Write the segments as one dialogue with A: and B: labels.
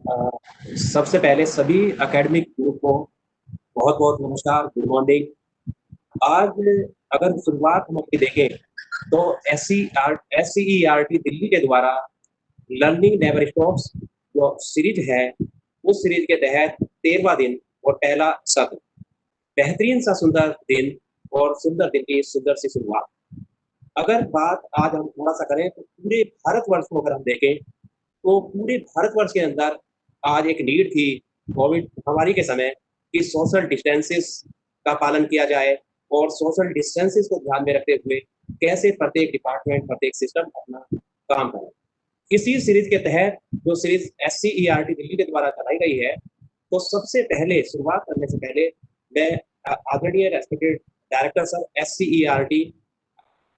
A: अ, सबसे पहले सभी एकेडमिक ग्रुप को बहुत-बहुत नमस्कार, गुड मॉर्निंग। आज अगर शुरुआत हम अपनी देखें तो एससीईआरटी दिल्ली के द्वारा लर्निंग नेवर स्टॉप्स जो सीरीज है, उस सीरीज के तहत 13वां दिन और पहला सत्र, बेहतरीन सा सुंदर दिन और सुंदर दिन की सुंदर सी शुरुआत। अगर बात आज हम थोड़ा-सा करें तो पूरे भारतवर्ष को अगर हम देखें, तो पूरे भारतवर्ष के अंदर आज एक नीड थी कोविड महामारी के समय कि सोशल डिस्टेंसेस का पालन किया जाए और सोशल डिस्टेंसेस को ध्यान में रखते हुए कैसे प्रत्येक डिपार्टमेंट, प्रत्येक सिस्टम अपना काम करे। इसी सीरीज के तहत जो सीरीज एससीईआरटी दिल्ली के द्वारा चलाई गई है, तो सबसे पहले शुरुआत करने से पहले मैं आदरणीय respected director sir SCERT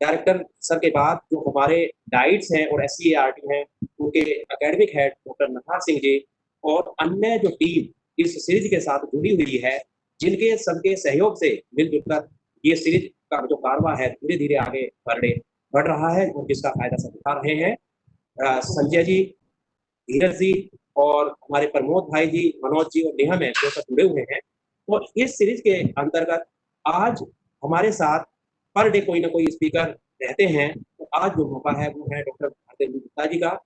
A: director sir के बाद जो हमारे डाइट्स हैं और एससीईआरटी हैं, उनके एकेडमिक हेड डॉक्टर नहार सिंह जी और अन्य जो टीम इस सीरीज के साथ जुड़ी हुई है, जिनके सबके सहयोग से मिलजुल कर ये सीरीज का जो कारवां है धीरे-धीरे आगे बढ़ रहा है और जिसका फायदा सब उठा रहे हैं। संजय जी, धीरज जी और हमारे प्रमोद भाई जी, मनोज जी और नेहा मैम जो सब जुड़े हुए हैं। और इस सीरीज के अंतर्गत आज हमारे साथ पर डे कोई ना कोई स्पीकर रहते हैं। तो आज जो मौका है वो है डॉक्टर भारतेंदु गुप्ता जी का।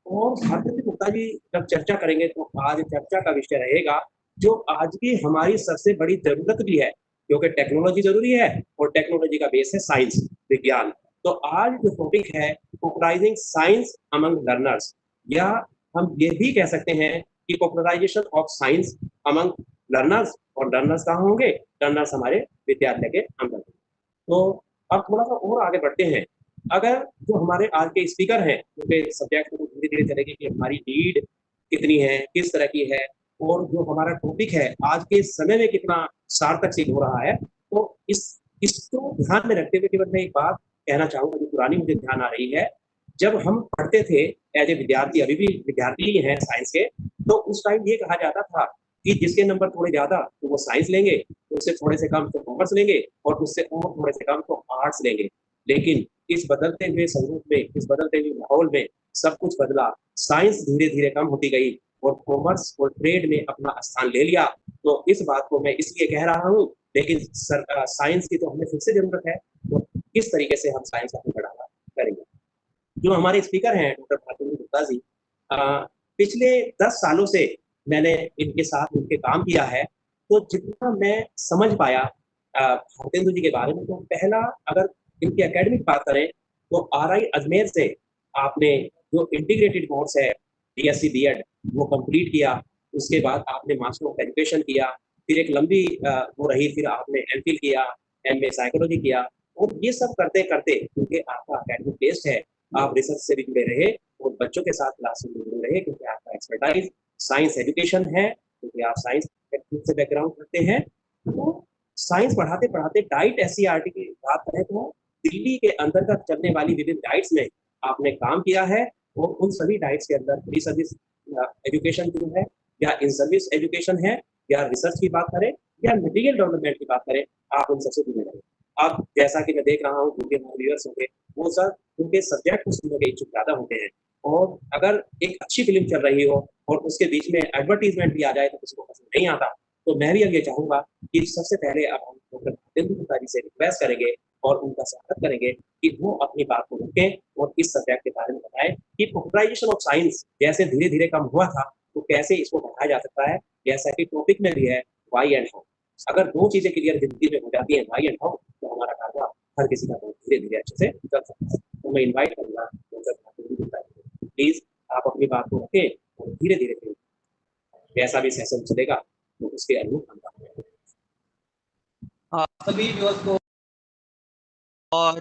A: और भारतेंदु गुप्ता जी जब चर्चा करेंगे तो आज चर्चा का विषय रहेगा जो आज की हमारी सबसे बड़ी जरूरत भी है, क्योंकि टेक्नोलॉजी जरूरी है और टेक्नोलॉजी का बेस है साइंस, विज्ञान। तो आज जो टॉपिक है पॉपुलराइजिंग साइंस अमंग लर्नर्स, या हम ये भी कह सकते हैं कि popularisation of science among learners. और लर्नर्स कहाँ होंगे? लर्नर्स हमारे विद्यालय के अंदर। तो अब थोड़ा सा और आगे बढ़ते हैं। अगर जो हमारे आज के स्पीकर हैं, क्योंकि सब्जेक्ट तो धीरे धीरे चलेगी कि हमारी नीड कितनी है, किस तरह की है, और जो हमारा टॉपिक है आज के समय में कितना सार्थक सिद्ध हो रहा है, तो इसको ध्यान में रखते हुए केवल मैं एक बात कहना चाहूंगा जो पुरानी मुझे ध्यान आ रही है। जब हम पढ़ते थे एज ए विद्यार्थी, अभी भी विद्यार्थी ही हैं साइंस के, तो उस टाइम ये कहा जाता था कि जिसके नंबर थोड़े ज्यादा तो वो साइंस लेंगे, उससे थोड़े से कम तो कॉमर्स लेंगे और उससे और थोड़े से कम तो आर्ट्स लेंगे। लेकिन इस बदलते हुए स्वरूप में, इस बदलते हुए माहौल में सब कुछ बदला। साइंस धीरे धीरे कम होती गई और कॉमर्स और ट्रेड में अपना स्थान ले लिया। तो इस बात को मैं इसलिए कह रहा हूँ, लेकिन साइंस की तो हमें फिर से जरूरत है। तो किस तरीके से हम साइंस को बढ़ावा करेंगे? जो हमारे स्पीकर हैं डॉक्टर भारतेंदु गुप्ता जी, पिछले 10 सालों से मैंने इनके साथ मिलकर काम किया है। तो जितना मैं समझ पाया भारतेंदु जी के बारे में, तो पहला अगर इनकी एकेडमिक बात करें तो आरआई अजमेर से आपने जो इंटीग्रेटेड कोर्स है बीएससी बीएड वो कंप्लीट किया। उसके बाद आपने मास्टर ऑफ एजुकेशन किया, फिर एक लंबी वो रही, फिर आपने एमफिल किया, एमए साइकोलॉजी किया। और ये सब करते करते क्योंकि आपका एकेडमिक टेस्ट है, आप रिसर्च से भी जुड़े रहे और बच्चों के साथ क्लास में जुड़े रहे, क्योंकि आपका एक्सपर्टाइज साइंस एजुकेशन है, क्योंकि आप साइंस से बैकग्राउंड रखते हैं। तो साइंस पढ़ाते पढ़ाते डाइट एससीईआरटी की बात करें तो दिल्ली के अंतर्गत चलने वाली विभिन्न डाइट्स में आपने काम किया है। और उन सभी डाइट्स के अंदर प्री सर्विस एजुकेशन जो है, या इन सर्विस एजुकेशन है, या रिसर्च की बात करें, या मटेरियल डेवलपमेंट की बात करें, आप उन सबसे जुड़े रहे। अब जैसा कि मैं देख रहा हूँ जो हमारे व्यूअर्स होंगे वो सब उनके सब्जेक्ट को सुनने के इच्छुक ज्यादा होते हैं। और अगर एक अच्छी फिल्म चल रही हो और उसके बीच में एडवर्टीजमेंट भी आ जाए तो किसी को पसंद नहीं आता। तो मैं भी अब ये चाहूंगा कि सबसे पहले अब हम डॉक्टर भारतेंदु गुप्ता जी से रिक्वेस्ट करेंगे और उनका स्वागत करेंगे कि वो अपनी बात को रखें और इस सब्जेक्ट के बारे में बताएं कि पॉपुलराइजेशन ऑफ साइंस जैसे धीरे धीरे कम हुआ था, तो कैसे इसको बढ़ाया जा सकता है। जैसा कि टॉपिक में भी है वाई एंड हाउ। अगर दो चीजें क्लियर जिंदगी में हो जाती है, वाई एंड हाउ, तो हमारा कारवा हर किसी का बहुत धीरे धीरे अच्छे से चल सकता है। तो मैं इन्वाइट करूंगा डॉक्टर भारतेंदु गुप्ता जी को, प्लीज आप अपनी बात को रखें और धीरे धीरे जैसा भी सेशन चलेगा तो उसके अनुरूप हम काम करेंगे।
B: सभी व्यूअर्स को और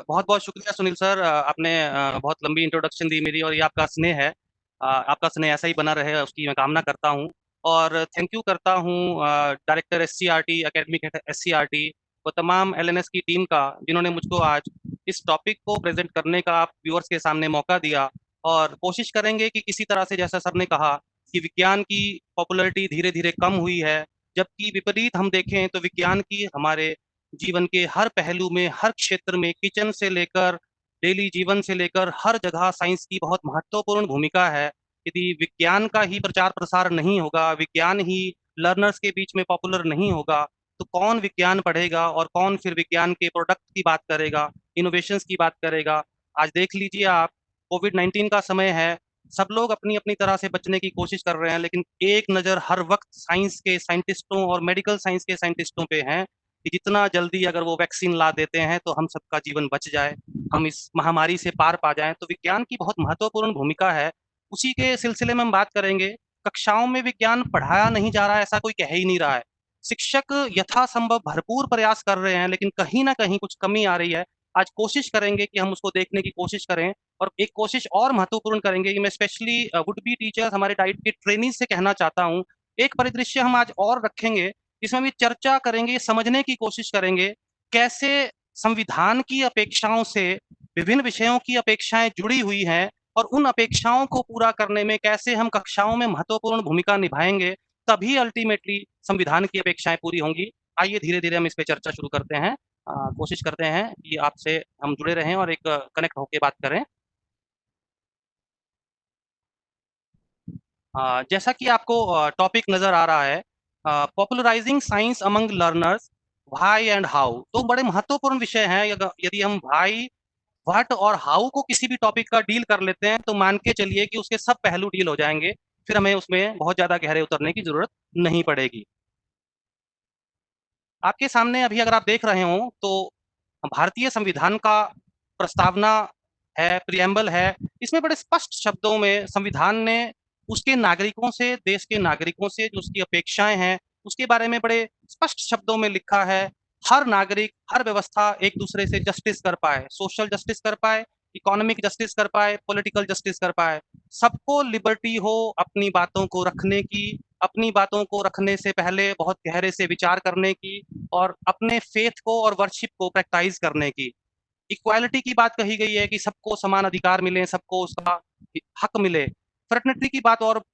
B: बहुत बहुत शुक्रिया सुनील सर, आपने बहुत लंबी इंट्रोडक्शन दी मेरी, और ये आपका स्नेह है। आपका स्नेह ऐसा ही बना रहे उसकी मैं कामना करता हूँ। और थैंक यू करता हूँ डायरेक्टर एससीईआरटी, एकेडमिक एससीईआरटी, वो तमाम एलएनएस की टीम का, जिन्होंने मुझको आज इस टॉपिक को प्रेजेंट करने का आप व्यूअर्स के सामने मौका दिया। और कोशिश करेंगे कि किसी तरह से, जैसा सर ने कहा कि विज्ञान की पॉपुलैरिटी धीरे धीरे कम हुई है, जबकि विपरीत हम देखें तो विज्ञान की हमारे जीवन के हर पहलू में, हर क्षेत्र में, किचन से लेकर डेली जीवन से लेकर हर जगह साइंस की बहुत महत्वपूर्ण भूमिका है। यदि विज्ञान का ही प्रचार प्रसार नहीं होगा, विज्ञान ही लर्नर्स के बीच में पॉपुलर नहीं होगा, तो कौन विज्ञान पढ़ेगा और कौन फिर विज्ञान के प्रोडक्ट की बात करेगा, इनोवेशंस की बात करेगा। आज देख लीजिए आप, कोविड-19 का समय है, सब लोग अपनी-अपनी तरह से बचने की कोशिश कर रहे हैं, लेकिन एक नज़र हर वक़्त साइंस के साइंटिस्टों और मेडिकल साइंस के साइंटिस्टों पे है कि जितना जल्दी अगर वो वैक्सीन ला देते हैं, तो हम सबका जीवन बच जाए, हम इस महामारी से पार पा जाएँ। तो विज्ञान की बहुत महत्वपूर्ण भूमिका है। उसी के सिलसिले में हम बात करेंगे, कक्षाओं में विज्ञान पढ़ाया नहीं जा रहा है, ऐसा कोई कह ही नहीं रहा है। शिक्षक यथासंभव भरपूर प्रयास कर रहे हैं, लेकिन कहीं न कहीं कुछ कमी आ रही है। आज कोशिश करेंगे कि हम उसको देखने की कोशिश करें और एक कोशिश और महत्वपूर्ण करेंगे कि मैं स्पेशली वुड बी टीचर्स, हमारे डाइट के ट्रेनीज़ से कहना चाहता हूँ, एक परिदृश्य हम आज और रखेंगे, जिसमें भी चर्चा करेंगे, समझने की कोशिश करेंगे, कैसे संविधान की अपेक्षाओं से विभिन्न विषयों की अपेक्षाएँ जुड़ी हुई हैं और उन अपेक्षाओं को पूरा करने में कैसे हम कक्षाओं में महत्वपूर्ण भूमिका निभाएँगे, तभी अल्टीमेटली संविधान की अपेक्षाएँ पूरी होंगी। आइए धीरे-धीरे हम इस पे चर्चा शुरू करते हैं। कोशिश करते हैं कि आपसे हम जुड़े रहें और एक कनेक्ट होके बात करें। जैसा कि आपको टॉपिक नज़र आ रहा है, popularising science among learners, why and how. तो बड़े महत्वपूर्ण विषय हैं। यदि हम व्हाई, व्हाट और हाउ को किसी भी टॉपिक का डील कर लेते हैं, तो मान के चलिए कि उसके सब पहलू डील हो जाएँगे। फिर हमें उसमें बहुत ज़्यादा गहरे उतरने की ज़रूरत नहीं पड़ेगी। आपके सामने अभी अगर आप देख रहे हों, तो भारतीय संविधान का प्रस्तावना है, प्रिएम्बल है। इसमें बड़े स्पष्ट शब्दों में संविधान ने उसके नागरिकों से, देश के नागरिकों से जो उसकी अपेक्षाएँ हैं, उसके बारे में बड़े स्पष्ट शब्दों में लिखा है। हर नागरिक, हर व्यवस्था एक-दूसरे से जस्टिस कर पाए, सोशल जस्टिस कर पाए, इकोनॉमिक जस्टिस कर पाए, पॉलिटिकल जस्टिस कर पाए। सबको लिबर्टी हो अपनी बातों को रखने की, अपनी बातों को रखने से पहले बहुत गहरे से विचार करने की और अपने फेथ को और वर्शिप को प्रैक्टिस करने की। इक्वालिटी की बात कही गई है कि सबको समान अधिकार मिले, सबको उसका हक मिले। फ्रेटर्निटी की बात और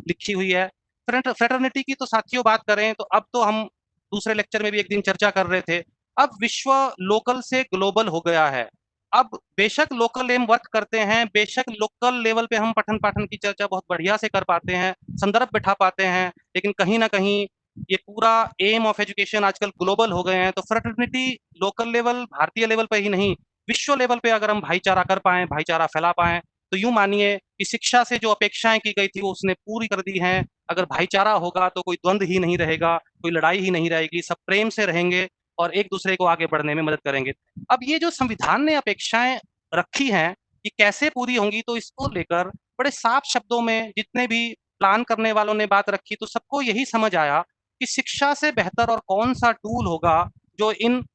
B: लिखी हुई है। फ्रेटर्निटी की तो साथियों बात करें तो अब तो हम दूसरे लेक्चर में भी एक दिन चर्चा कर रहे थे। अब विश्व लोकल से ग्लोबल हो गया है। अब बेशक लोकल एम वर्क करते हैं, बेशक लोकल लेवल पे हम पठन-पाठन की चर्चा बहुत बढ़िया से कर पाते हैं, संदर्भ बिठा पाते हैं, लेकिन कहीं न कहीं ये पूरा एम ऑफ एजुकेशन आजकल ग्लोबल हो गए हैं। तो फ्रेटर्निटी लोकल लेवल, भारतीय लेवल पे ही नहीं, विश्व लेवल पे अगर हम भाईचारा कर पाएँ, भाईचारा फैला पाएँ, तो यूँ मानिए कि शिक्षा से जो अपेक्षाएँ की गई थी, वो उसने पूरी कर दी हैं। अगर भाईचारा होगा तो कोई द्वंद ही नहीं रहेगा, कोई लड़ाई ही नहीं रहेगी, सब प्रेम से रहेंगे और एक-दूसरे को आगे बढ़ने में मदद करेंगे। अब ये जो संविधान ने अपेक्षाएँ रखी हैं, ये कैसे पूरी होंगी, तो इसको लेकर बड़े साफ शब्दों में जितने भी प्लान करने वालों ने बात रखी, तो सबको यही समझ आया कि शिक्षा से बेहतर और कौन-सा टूल होगा, जो इन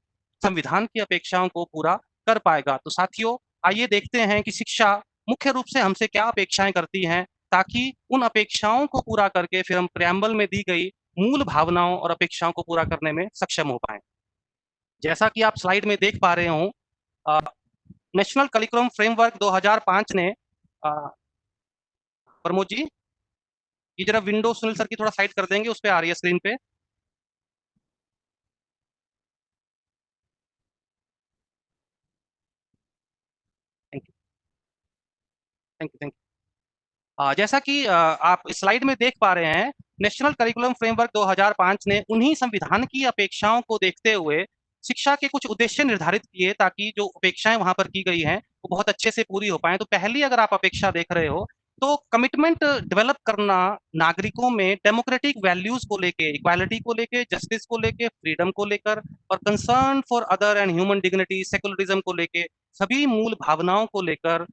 B: संविधान की अपेक्षाओं को पूरा कर पाएगा। तो साथियों, आइए देखते हैं कि शिक्षा मुख्य रूप से हमसे क्या अपेक्षाएँ करती हैं, ताकि उन अपेक्षाओं को पूरा करके फिर हम प्रेम्बल में दी गई मूल भावनाओं और अपेक्षाओं को पूरा करने में सक्षम हो पाएँ। जैसा कि आप स्लाइड में देख पा रहे हों, अ, नेशनल करिकुलम फ्रेमवर्क 2005 ने प्रमोद जी, ये ज़रा विंडो सुनील सर की थोड़ा साइड कर देंगे, उस पे आ रही है स्क्रीन पे। Thank you, thank you, thank you. जैसा कि आप स्लाइड में देख पा रहे हैं, नेशनल करिकुलम फ्रेमवर्क 2005 ने उन्हीं संविधान की अपेक्षाओं को देखते हुए शिक्षा के कुछ उद्देश्य निर्धारित किए, ताकि जो अपेक्षाएँ वहाँ पर की गई हैं, वो बहुत अच्छे से पूरी हो पाएँ। तो पहली अगर आप अपेक्षा देख रहे हो, तो कमिटमेंट डेवलप करना नागरिकों में डेमोक्रेटिक वैल्यूज़ को लेके, इक्वालिटी को लेके, जस्टिस को लेके, फ्रीडम को लेकर और concern for other and human dignity, secularism को लेके, सभी मूल भावनाओं को लेकर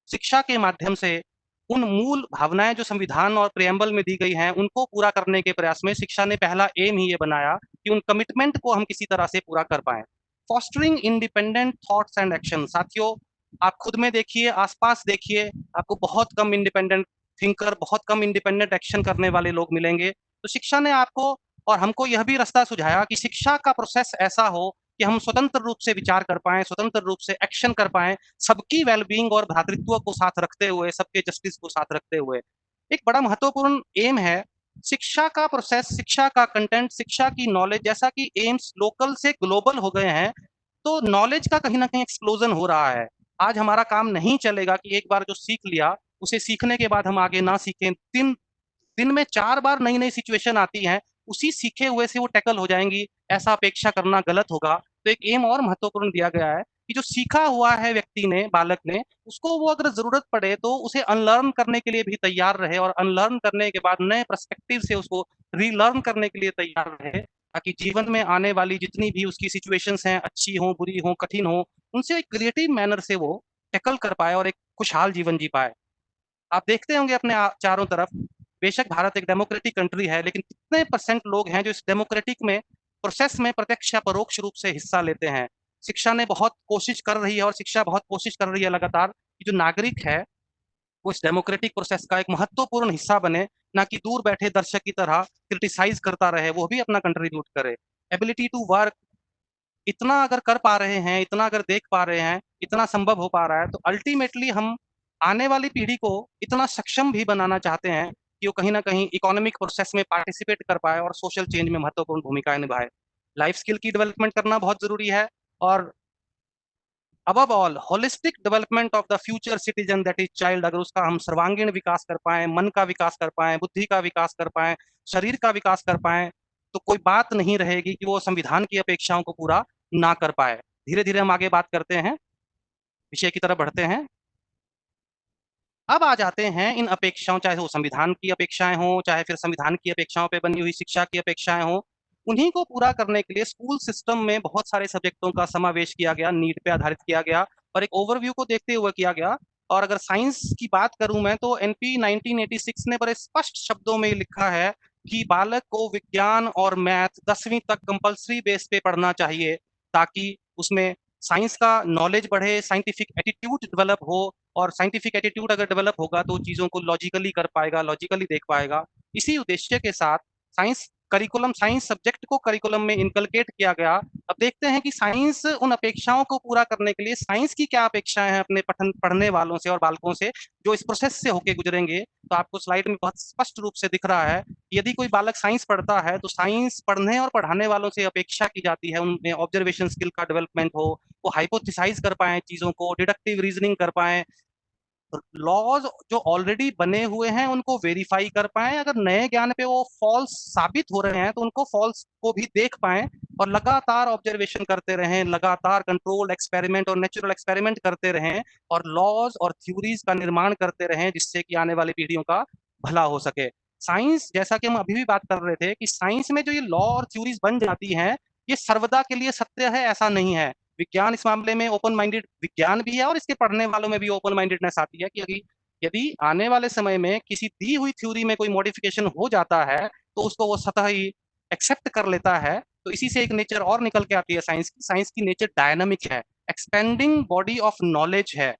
B: शिक्षा के माध्यम से उन मूल भावनाएँ जो संविधान और प्रिएम्बल में दी गई हैं, उनको पूरा करने के प्रयास में शिक्षा ने पहला एम ही ये बनाया कि उन कमिटमेंट को हम किसी तरह से पूरा कर पाएँ। Fostering independent thoughts and action. साथियों, आप खुद में देखिए, आस-पास देखिए, आपको बहुत कम इंडिपेंडेंट थिंकर, बहुत कम इंडिपेंडेंट एक्शन करने वाले लोग मिलेंगे। तो शिक्षा ने आपको और हमको यह भी रास्ता सुझाया कि शिक्षा का प्रोसेस ऐसा हो कि हम स्वतंत्र रूप से विचार कर पाएँ, स्वतंत्र रूप से एक्शन कर पाएँ, सबकी वेल-बीइंग और भ्रातृत्व को साथ रखते हुए, सबके जस्टिस को साथ रखते हुए। एक बड़ा महत्वपूर्ण एम है, शिक्षा का प्रोसेस, शिक्षा का कंटेंट, शिक्षा की नॉलेज, जैसा कि एम्स लोकल से ग्लोबल हो गए हैं, तो नॉलेज का कहीं न कहीं एक्सप्लोजन हो रहा है। आज हमारा काम नहीं चलेगा कि एक बार जो सीख लिया, उसे सीखने के बाद हम आगे ना सीखें, दिन में 4 बार नई-नई सिचुएशन आती हैं, उसी सीखे हुए से वो टैकल हो जाएँगी, ऐसा अपेक्षा करना गलत होगा। तो एक एम और महत्वपूर्ण दिया गया है कि जो सीखा हुआ है व्यक्ति ने, बालक ने, उसको वो अगर ज़रूरत पड़े तो उसे अनलर्न करने के लिए भी तैयार रहे और अनलर्न करने के बाद नए पर्सपेक्टिव से उसको रीलर्न करने के लिए तैयार रहे, ताकि जीवन में आने वाली जितनी भी उसकी सिचुएशंस हैं, अच्छी हों, बुरी हों, कठिन हों, उनसे एक क्रिएटिव मैनर से वो टैकल कर पाए और एक खुशहाल जीवन जी पाए। आप देखते होंगे अपने चारों तरफ, बेशक भारत एक डेमोक्रेटिक कंट्री है, लेकिन कितने परसेंट लोग हैं जो इस डेमोक्रेटिक में प्रोसेस में प्रत्यक्ष या परोक्ष रूप से हिस्सा लेते हैं। शिक्षा ने बहुत कोशिश कर रही है और शिक्षा बहुत कोशिश कर रही है लगातार कि जो नागरिक है वो इस डेमोक्रेटिक प्रोसेस का एक महत्वपूर्ण हिस्सा बने, ना कि दूर बैठे दर्शक की तरह क्रिटिसाइज करता रहे, वो भी अपना कंट्रीब्यूट करे। एबिलिटी टू वर्क इतना अगर कर पा रहे हैं, इतना अगर देख पा रहे हैं, इतना संभव हो पा रहा है, तो अल्टीमेटली हम आने वाली पीढ़ी को इतना सक्षम भी बनाना चाहते हैं कि वो कहीं न कहीं इकोनॉमिक प्रोसेस में पार्टिसिपेट कर पाए और सोशल चेंज में महत्वपूर्ण भूमिकाएँ निभाए। लाइफ स्किल की डेवलपमेंट करना बहुत ज़रूरी है और above all holistic development of the future citizen that is child, अगर उसका हम सर्वांगीण विकास कर पाएँ, मन का विकास कर पाएँ, बुद्धि का विकास कर पाएँ, शरीर का विकास कर पाएँ, तो कोई बात नहीं रहेगी कि वो संविधान की अपेक्षाओं को पूरा ना कर पाए। धीरे-धीरे हम आगे बात करते हैं, विषय की तरफ बढ़ते हैं। अब आ जाते हैं इन अपेक्षाओं, चाहे वो संविधान की अपेक्षाएँ हों, चाहे फिर संविधान की अपेक्षाओं पे बनी हुई शिक्षा की अपेक्षाएँ हों, उन्हीं को पूरा करने के लिए स्कूल सिस्टम में बहुत सारे सब्जेक्टों का समावेश किया गया, नीट पे आधारित किया गया और एक ओवरव्यू को देखते हुए किया गया। और अगर साइंस की बात करूँ मैं तो एनपी 1986 ने बड़े स्पष्ट शब्दों में लिखा है कि बालक को विज्ञान और मैथ 10वीं तक कंपल्सरी बेस पे पढ़ना चाहिए, ताकि उसमें साइंस का नॉलेज बढ़े, साइंटिफिक एटीट्यूड डेवलप हो और साइंटिफिक एटीट्यूड अगर डेवलप होगा तो चीज़ों को लॉजिकली कर पाएगा, लॉजिकली देख पाएगा। इसी उद्देश्य के साथ साइंस सब्जेक्ट को करिकुलम में इनकलकेट किया गया। अब देखते हैं कि साइंस उन अपेक्षाओं को पूरा करने के लिए साइंस की क्या अपेक्षाएं हैं अपने पढ़ने वालों से और बालकों से, जो इस प्रोसेस से होके गुजरेंगे। तो आपको स्लाइड में बहुत स्पष्ट रूप से दिख रहा है, यदि कोई बालक साइंस पढ़ता है तो साइंस पढ़ने और पढ़ाने वालों से अपेक्षा की जाती है उनमें ऑब्जर्वेशन स्किल का डेवलपमेंट हो, वो हाइपोथेसाइज कर पाए चीज़ों को, डिडक्टिव रीजनिंग कर पाएँ, लॉज जो ऑलरेडी बने हुए हैं उनको वेरीफाई कर पाएँ, अगर नए ज्ञान पे वो फॉल्स साबित हो रहे हैं तो उनको फॉल्स को भी देख पाएँ और लगातार ऑब्जर्वेशन करते रहें, लगातार कंट्रोल्ड एक्सपेरिमेंट और नेचुरल एक्सपेरिमेंट करते रहें और लॉज और थ्योरीज का निर्माण करते रहें, जिससे कि आने वाली पीढ़ियों का भला हो सके। साइंस, जैसा कि हम अभी भी बात कर रहे थे कि साइंस में जो ये लॉ और थ्योरीज बन जाती हैं, ये सर्वदा के लिए सत्य है ऐसा नहीं है। विज्ञान इस मामले में ओपन माइंडेड विज्ञान भी है और इसके पढ़ने वालों में भी ओपन माइंडेडनेस आती है कि यदि यदि आने वाले समय में किसी दी हुई थ्योरी में कोई मॉडिफिकेशन हो जाता है तो उसको वो स्वतः ही एक्सेप्ट कर लेता है। तो इसी से एक नेचर और निकल के आती है साइंस की नेचर डायनामिक है, एक्सपेंडिंग बॉडी ऑफ नॉलेज है।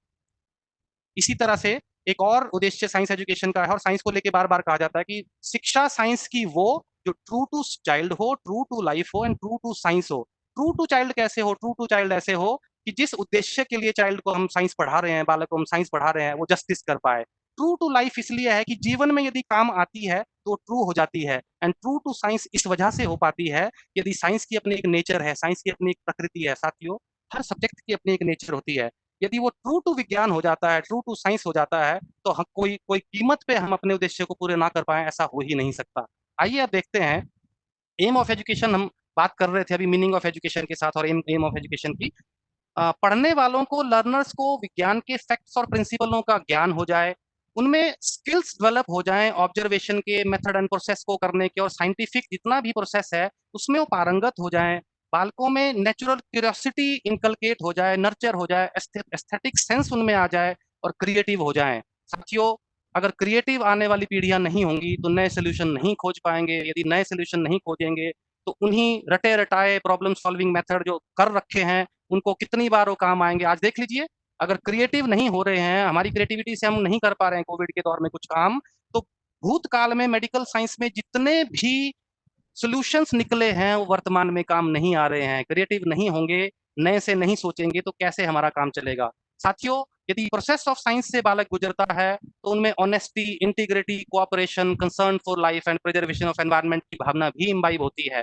B: इसी तरह से एक और उद्देश्य साइंस एजुकेशन का है और साइंस को लेके बार बार कहा जाता है कि शिक्षा साइंस की वो जो ट्रू टू चाइल्ड हो, ट्रू टू लाइफ हो एंड ट्रू टू साइंस हो। ट्रू टू चाइल्ड कैसे हो? ट्रू टू चाइल्ड ऐसे हो कि जिस उद्देश्य के लिए चाइल्ड को हम साइंस पढ़ा रहे हैं, बालक को हम साइंस पढ़ा रहे हैं, वो जस्टिस कर पाए। ट्रू टू लाइफ इसलिए है कि जीवन में यदि काम आती है तो ट्रू हो जाती है, एंड ट्रू टू साइंस इस वजह से हो पाती है यदि साइंस की अपनी एक नेचर है, साइंस की अपनी एक प्रकृति है। साथियों, हर सब्जेक्ट की अपनी एक नेचर होती है। यदि वो ट्रू टू विज्ञान हो जाता है, ट्रू टू साइंस हो जाता है, तो हम कोई कोई कीमत पे हम अपने उद्देश्य को पूरे ना कर पाए, ऐसा हो ही नहीं सकता। आइए अब देखते हैं एम ऑफ एजुकेशन। हम बात कर रहे थे अभी मीनिंग ऑफ एजुकेशन के साथ और एम ऑफ एजुकेशन की। पढ़ने वालों को, लर्नर्स को विज्ञान के फैक्ट्स और प्रिंसिपलों का ज्ञान हो जाए, उनमें स्किल्स डेवलप हो जाएं ऑब्जर्वेशन के, मेथड एंड प्रोसेस को करने के, और साइंटिफिक जितना भी प्रोसेस है उसमें वो पारंगत हो जाएं। बालकों में नेचुरल क्यूरियोसिटी इनकलकेट हो जाए, नर्चर हो जाए, एस्थेटिक सेंस उनमें आ जाए और क्रिएटिव हो जाएं। साथियों, अगर क्रिएटिव आने वाली पीढ़ियां नहीं होंगी तो नए सोल्यूशन नहीं खोज पाएंगे। यदि नए सोल्यूशन नहीं खोजेंगे तो उन्हीं रटे रटाए प्रॉब्लम सॉल्विंग मेथड जो कर रखे हैं उनको कितनी बार वो काम आएंगे। आज देख लीजिए, अगर क्रिएटिव नहीं हो रहे हैं, हमारी क्रिएटिविटी से हम नहीं कर पा रहे हैं कोविड के दौर में कुछ काम, तो भूतकाल में मेडिकल साइंस में जितने भी सॉल्यूशंस निकले हैं वो वर्तमान में काम नहीं आ रहे हैं। क्रिएटिव नहीं होंगे, नए से नहीं सोचेंगे तो कैसे हमारा काम चलेगा। साथियों, यदि प्रोसेस ऑफ साइंस से बालक गुजरता है तो उनमें honesty, integrity, cooperation, concern for life and preservation of environment की भावना भी इम्बाइब होती है।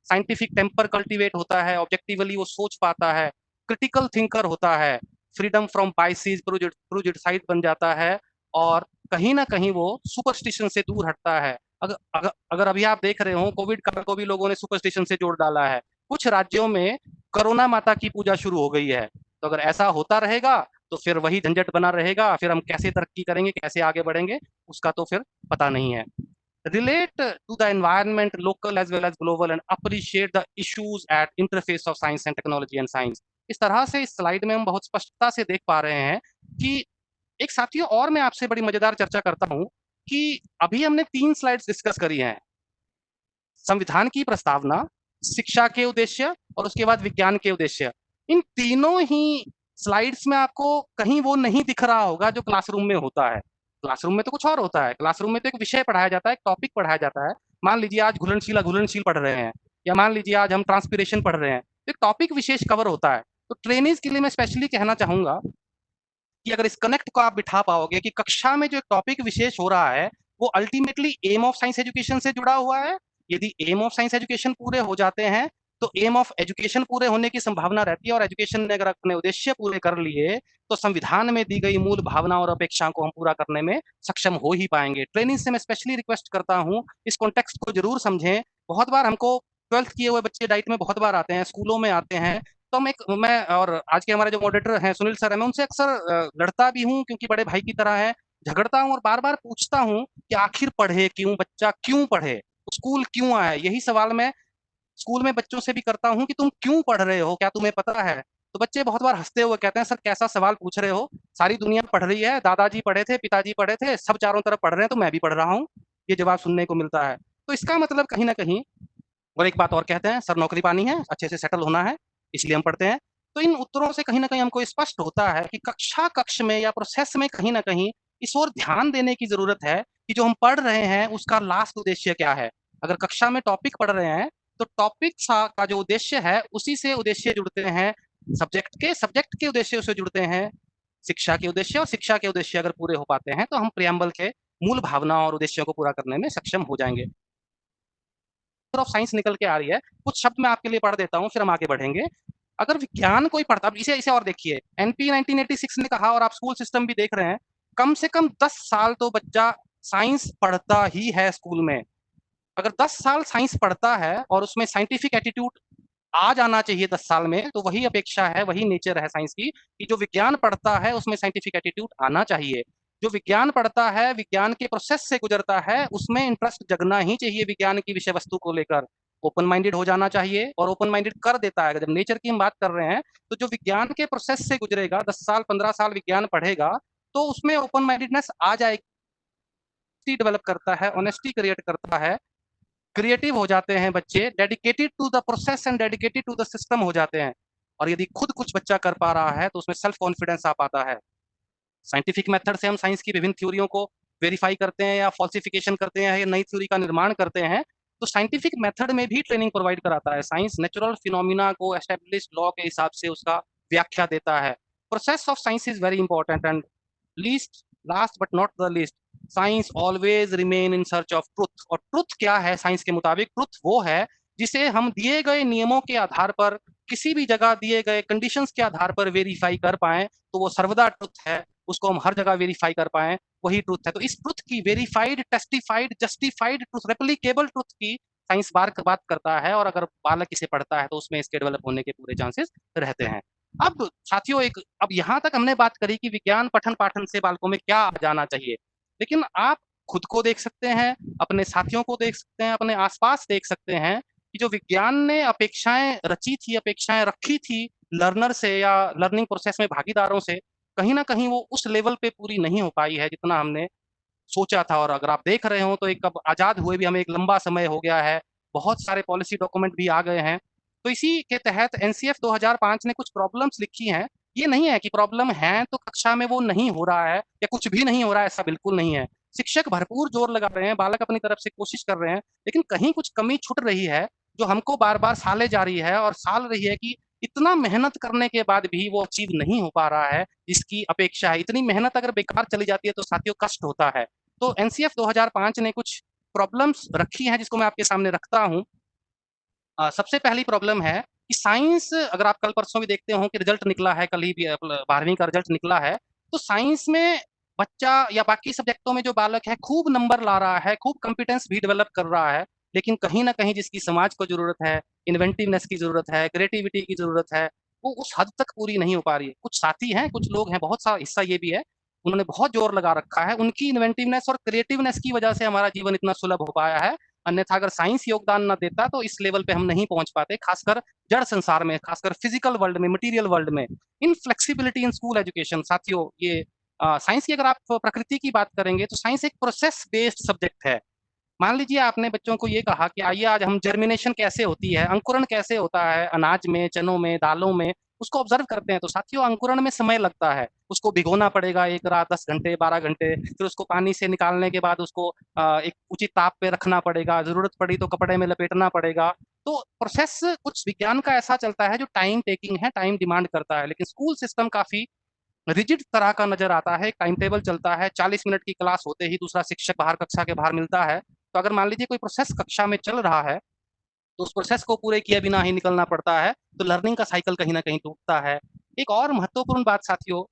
B: साइंटिफिक टेम्पर कल्टीवेट होता है, ऑब्जेक्टिवली वो सोच पाता है, क्रिटिकल थिंकर होता है, फ्रीडम फ्रॉम बाइसिस, प्रूजिड साइड बन जाता है और कहीं ना कहीं वो सुपरस्टिशन से दूर हटता है। अगर अगर अगर अभी आप देख रहे हो, कोविड काल को भी लोगों ने सुपरस्टिशन से जोड़ डाला है। कुछ राज्यों में करोना माता की पूजा शुरू हो गई है। तो अगर ऐसा होता रहेगा तो फिर वही झंझट बना रहेगा, फिर हम कैसे तरक्की करेंगे, कैसे आगे बढ़ेंगे, उसका तो फिर पता नहीं है। Relate to the environment, local as well as global, and appreciate the issues at interface of science and technology and science। इस तरह से इस स्लाइड में हम बहुत स्पष्टता से देख पा रहे हैं कि एक साथियों, और मैं आपसे बड़ी मजेदार चर्चा करता हूं कि अभी हमने 3 स्लाइड्स डिस्कस करी हैं। संविधान की प्रस्तावना, शिक्षा के उद्देश्य और उसके बाद विज्ञान के उद्देश्य। इन तीनों ही स्लाइड्स में आपको कहीं वो नहीं दिख रहा होगा जो क्लासरूम में होता है। क्लासरूम में तो कुछ और होता है। क्लासरूम में तो एक विषय पढ़ाया जाता है, एक टॉपिक पढ़ाया जाता है। मान लीजिए आज घुलनशील पढ़ रहे हैं, या मान लीजिए आज हम ट्रांसपिरेशन पढ़ रहे हैं, एक टॉपिक विशेष कवर होता है। तो ट्रेनिज के लिए मैं स्पेशली कहना चाहूंगा कि अगर इस कनेक्ट को आप बिठा पाओगे कि कक्षा में जो एक टॉपिक विशेष हो रहा है वो ultimately aim of science education से जुड़ा हुआ है। यदि एम ऑफ साइंस एजुकेशन पूरे हो जाते हैं तो एम ऑफ एजुकेशन पूरे होने की संभावना रहती है, और एजुकेशन ने अगर अपने उद्देश्य पूरे कर लिए तो संविधान में दी गई मूल भावना और अपेक्षाओं को हम पूरा करने में सक्षम हो ही पाएंगे। ट्रेनिंग से मैं स्पेशली रिक्वेस्ट करता हूँ इस कॉन्टेक्स्ट को जरूर समझें। बहुत बार हमको 12th किए हुए बच्चे डाइट में बहुत बार आते हैं, स्कूलों में आते हैं, तो मैं और आज के हमारे जो मॉडरेटर हैं सुनील सर है, मैं उनसे अक्सर लड़ता भी हूँ क्योंकि बड़े भाई की तरह है, झगड़ता हूँ और बार बार पूछता हूँ कि आखिर पढ़े क्यों, बच्चा क्यों पढ़े, स्कूल क्यों आए। यही सवाल मैं स्कूल में बच्चों से भी करता हूँ कि तुम क्यों पढ़ रहे हो, क्या तुम्हें पता है। तो बच्चे बहुत बार हंसते हुए कहते हैं सर कैसा सवाल पूछ रहे हो, सारी दुनिया पढ़ रही है, दादाजी पढ़े थे, पिताजी पढ़े थे, सब चारों तरफ पढ़ रहे हैं तो मैं भी पढ़ रहा हूँ। ये जवाब सुनने को मिलता है। तो इसका मतलब कहीं ना कहीं, और एक बात और कहते हैं सर नौकरी पानी है, अच्छे से सेटल होना है, इसलिए हम पढ़ते हैं। तो इन उत्तरों से कहीं ना कहीं हमको स्पष्ट होता है कि कक्ष में या प्रोसेस में कहीं ना कहीं इस ओर ध्यान देने की जरूरत है कि जो हम पढ़ रहे हैं उसका लास्ट उद्देश्य क्या है। अगर कक्षा में टॉपिक पढ़ रहे हैं तो टॉपिक का जो उद्देश्य है उसी से उद्देश्य जुड़ते हैं, सब्जेक्ट के उद्देश्य से जुड़ते हैं शिक्षा के उद्देश्य, और शिक्षा के उद्देश्य अगर पूरे हो पाते हैं तो हम प्रियम्बल के मूल भावना और उद्देश्यों को पूरा करने में सक्षम हो जाएंगे। ऑफ साइंस निकल के आ रही है, कुछ शब्द मैं आपके लिए पढ़ देता हूँ फिर हम आगे बढ़ेंगे। अगर विज्ञान कोई पढ़ता, अब इसे इसे और देखिए, एनपी 1986 ने कहा और आप स्कूल सिस्टम भी देख रहे हैं, कम से कम 10 साल तो बच्चा साइंस पढ़ता ही है स्कूल में। अगर 10 साल साइंस पढ़ता है और उसमें साइंटिफिक एटीट्यूड आ जाना चाहिए 10 साल में, तो वही अपेक्षा है, वही नेचर है साइंस की कि जो विज्ञान पढ़ता है उसमें साइंटिफिक एटीट्यूड आना चाहिए। जो विज्ञान पढ़ता है, विज्ञान के प्रोसेस से गुजरता है, उसमें इंटरेस्ट जगना ही चाहिए विज्ञान की विषय वस्तु को लेकर। ओपन माइंडेड हो जाना चाहिए, और ओपन माइंडेड कर देता है। जब नेचर की हम बात कर रहे हैं तो जो विज्ञान के प्रोसेस से गुजरेगा, 10 साल 15 साल विज्ञान पढ़ेगा, तो उसमें ओपन माइंडेडनेस आ जाएगी, डेवलप करता है, ऑनेस्टी क्रिएट करता है, क्रिएटिव हो जाते हैं बच्चे, dedicated to the process and dedicated to the system हो जाते हैं। और यदि खुद कुछ बच्चा कर पा रहा है तो उसमें सेल्फ कॉन्फिडेंस आ पाता है। साइंटिफिक मेथड से हम साइंस की विभिन्न थ्योरियों को वेरीफाई करते हैं या फॉल्सिफिकेशन करते हैं या नई थ्योरी का निर्माण करते हैं, तो साइंटिफिक मेथड में भी ट्रेनिंग प्रोवाइड कराता है। साइंस नेचुरल फिनोमिना को एस्टेब्लिश्ड लॉ के हिसाब से उसका व्याख्या देता है। Process of science is very important, and least last but not the least, science always remain in search of truth. और ट्रुथ क्या है साइंस के मुताबिक? ट्रुथ वो है जिसे हम दिए गए नियमों के आधार पर, किसी भी जगह दिए गए कंडीशंस के आधार पर वेरीफाई कर पाए, तो वो सर्वदा ट्रुथ है। उसको हम हर जगह वेरीफाई कर पाए, वही ट्रुथ है। तो इस ट्रुथ की verified, testified, justified truth, replicable truth की साइंस बात करता है, और अगर बालक इसे पढ़ता है तो उसमें इसके डेवलप होने के पूरे चांसेस रहते हैं। अब साथियों, अब यहाँ तक हमने बात करी कि विज्ञान पठन पाठन से बालकों में क्या जाना चाहिए, लेकिन आप खुद को देख सकते हैं, अपने साथियों को देख सकते हैं, अपने आसपास देख सकते हैं कि जो विज्ञान ने अपेक्षाएं रची थी, अपेक्षाएं रखी थी लर्नर से या लर्निंग प्रोसेस में भागीदारों से, कहीं ना कहीं वो उस लेवल पे पूरी नहीं हो पाई है जितना हमने सोचा था। और अगर आप देख रहे हो तो एक, अब आजाद हुए भी हमें एक लंबा समय हो गया है, बहुत सारे पॉलिसी डॉक्यूमेंट भी आ गए हैं। तो इसी के तहत एनसीएफ 2005 ने कुछ प्रॉब्लम्स लिखी हैं। ये नहीं है कि प्रॉब्लम है तो कक्षा में वो नहीं हो रहा है या कुछ भी नहीं हो रहा है, ऐसा बिल्कुल नहीं है। शिक्षक भरपूर जोर लगा रहे हैं, बालक अपनी तरफ से कोशिश कर रहे हैं, लेकिन कहीं कुछ कमी छूट रही है जो हमको बार बार साले जा रही है और साल रही है कि इतना मेहनत करने के बाद भी वो अचीव नहीं हो पा रहा है जिसकी अपेक्षा है। इतनी मेहनत अगर बेकार चली जाती है तो साथियों कष्ट होता है। तो एनसीएफ 2005 ने कुछ प्रॉब्लम्स रखी हैं जिसको मैं आपके सामने रखता हूं। सबसे पहली प्रॉब्लम है कि साइंस, अगर आप कल परसों भी देखते हो कि रिजल्ट निकला है, कल ही 12वीं का रिजल्ट निकला है, तो साइंस में बच्चा या बाकी सब्जेक्टों में जो बालक है खूब नंबर ला रहा है, खूब कॉम्पिटेंस भी डेवलप कर रहा है, लेकिन कहीं ना कहीं जिसकी समाज को जरूरत है, इन्वेंटिवनेस की जरूरत है, क्रिएटिविटी की जरूरत है, वो उस हद तक पूरी नहीं हो पा रही है। कुछ साथी हैं, कुछ लोग हैं, बहुत सा हिस्सा ये भी है, उन्होंने बहुत जोर लगा रखा है, उनकी इन्वेंटिवनेस और क्रिएटिवनेस की वजह से हमारा जीवन इतना सुलभ हो पाया है। अन्यथा अगर साइंस योगदान ना देता तो इस लेवल पे हम नहीं पहुंच पाते, खासकर जड़ संसार में, खासकर फिजिकल वर्ल्ड में, मटेरियल वर्ल्ड में। इन फ्लेक्सिबिलिटी इन स्कूल एजुकेशन, साथियों, ये साइंस की अगर आप प्रकृति की बात करेंगे तो साइंस एक प्रोसेस बेस्ड सब्जेक्ट है। मान लीजिए आपने बच्चों को ये कहा कि आइए आज हम जर्मिनेशन कैसे होती है, अंकुरण कैसे होता है अनाज में, चनों में, दालों में, उसको ऑब्जर्व करते हैं। तो साथियों, अंकुरण में समय लगता है, उसको भिगोना पड़ेगा एक रात, 10 घंटे, 12 घंटे, फिर उसको पानी से निकालने के बाद उसको एक उचित ताप पे रखना पड़ेगा, जरूरत पड़ी तो कपड़े में लपेटना पड़ेगा। तो प्रोसेस कुछ विज्ञान का ऐसा चलता है जो टाइम टेकिंग है, टाइम डिमांड करता है। लेकिन स्कूल सिस्टम काफी रिजिड तरह का नजर आता है, टाइम टेबल चलता है, 40 मिनट की क्लास होते ही दूसरा शिक्षक बाहर, कक्षा के बाहर मिलता है। तो अगर मान लीजिए कोई प्रोसेस कक्षा में चल रहा है तो उस प्रोसेस को पूरे किए बिना ही निकलना पड़ता है, तो लर्निंग का साइकिल कहीं ना कहीं टूटता है। एक और महत्वपूर्ण बात साथियों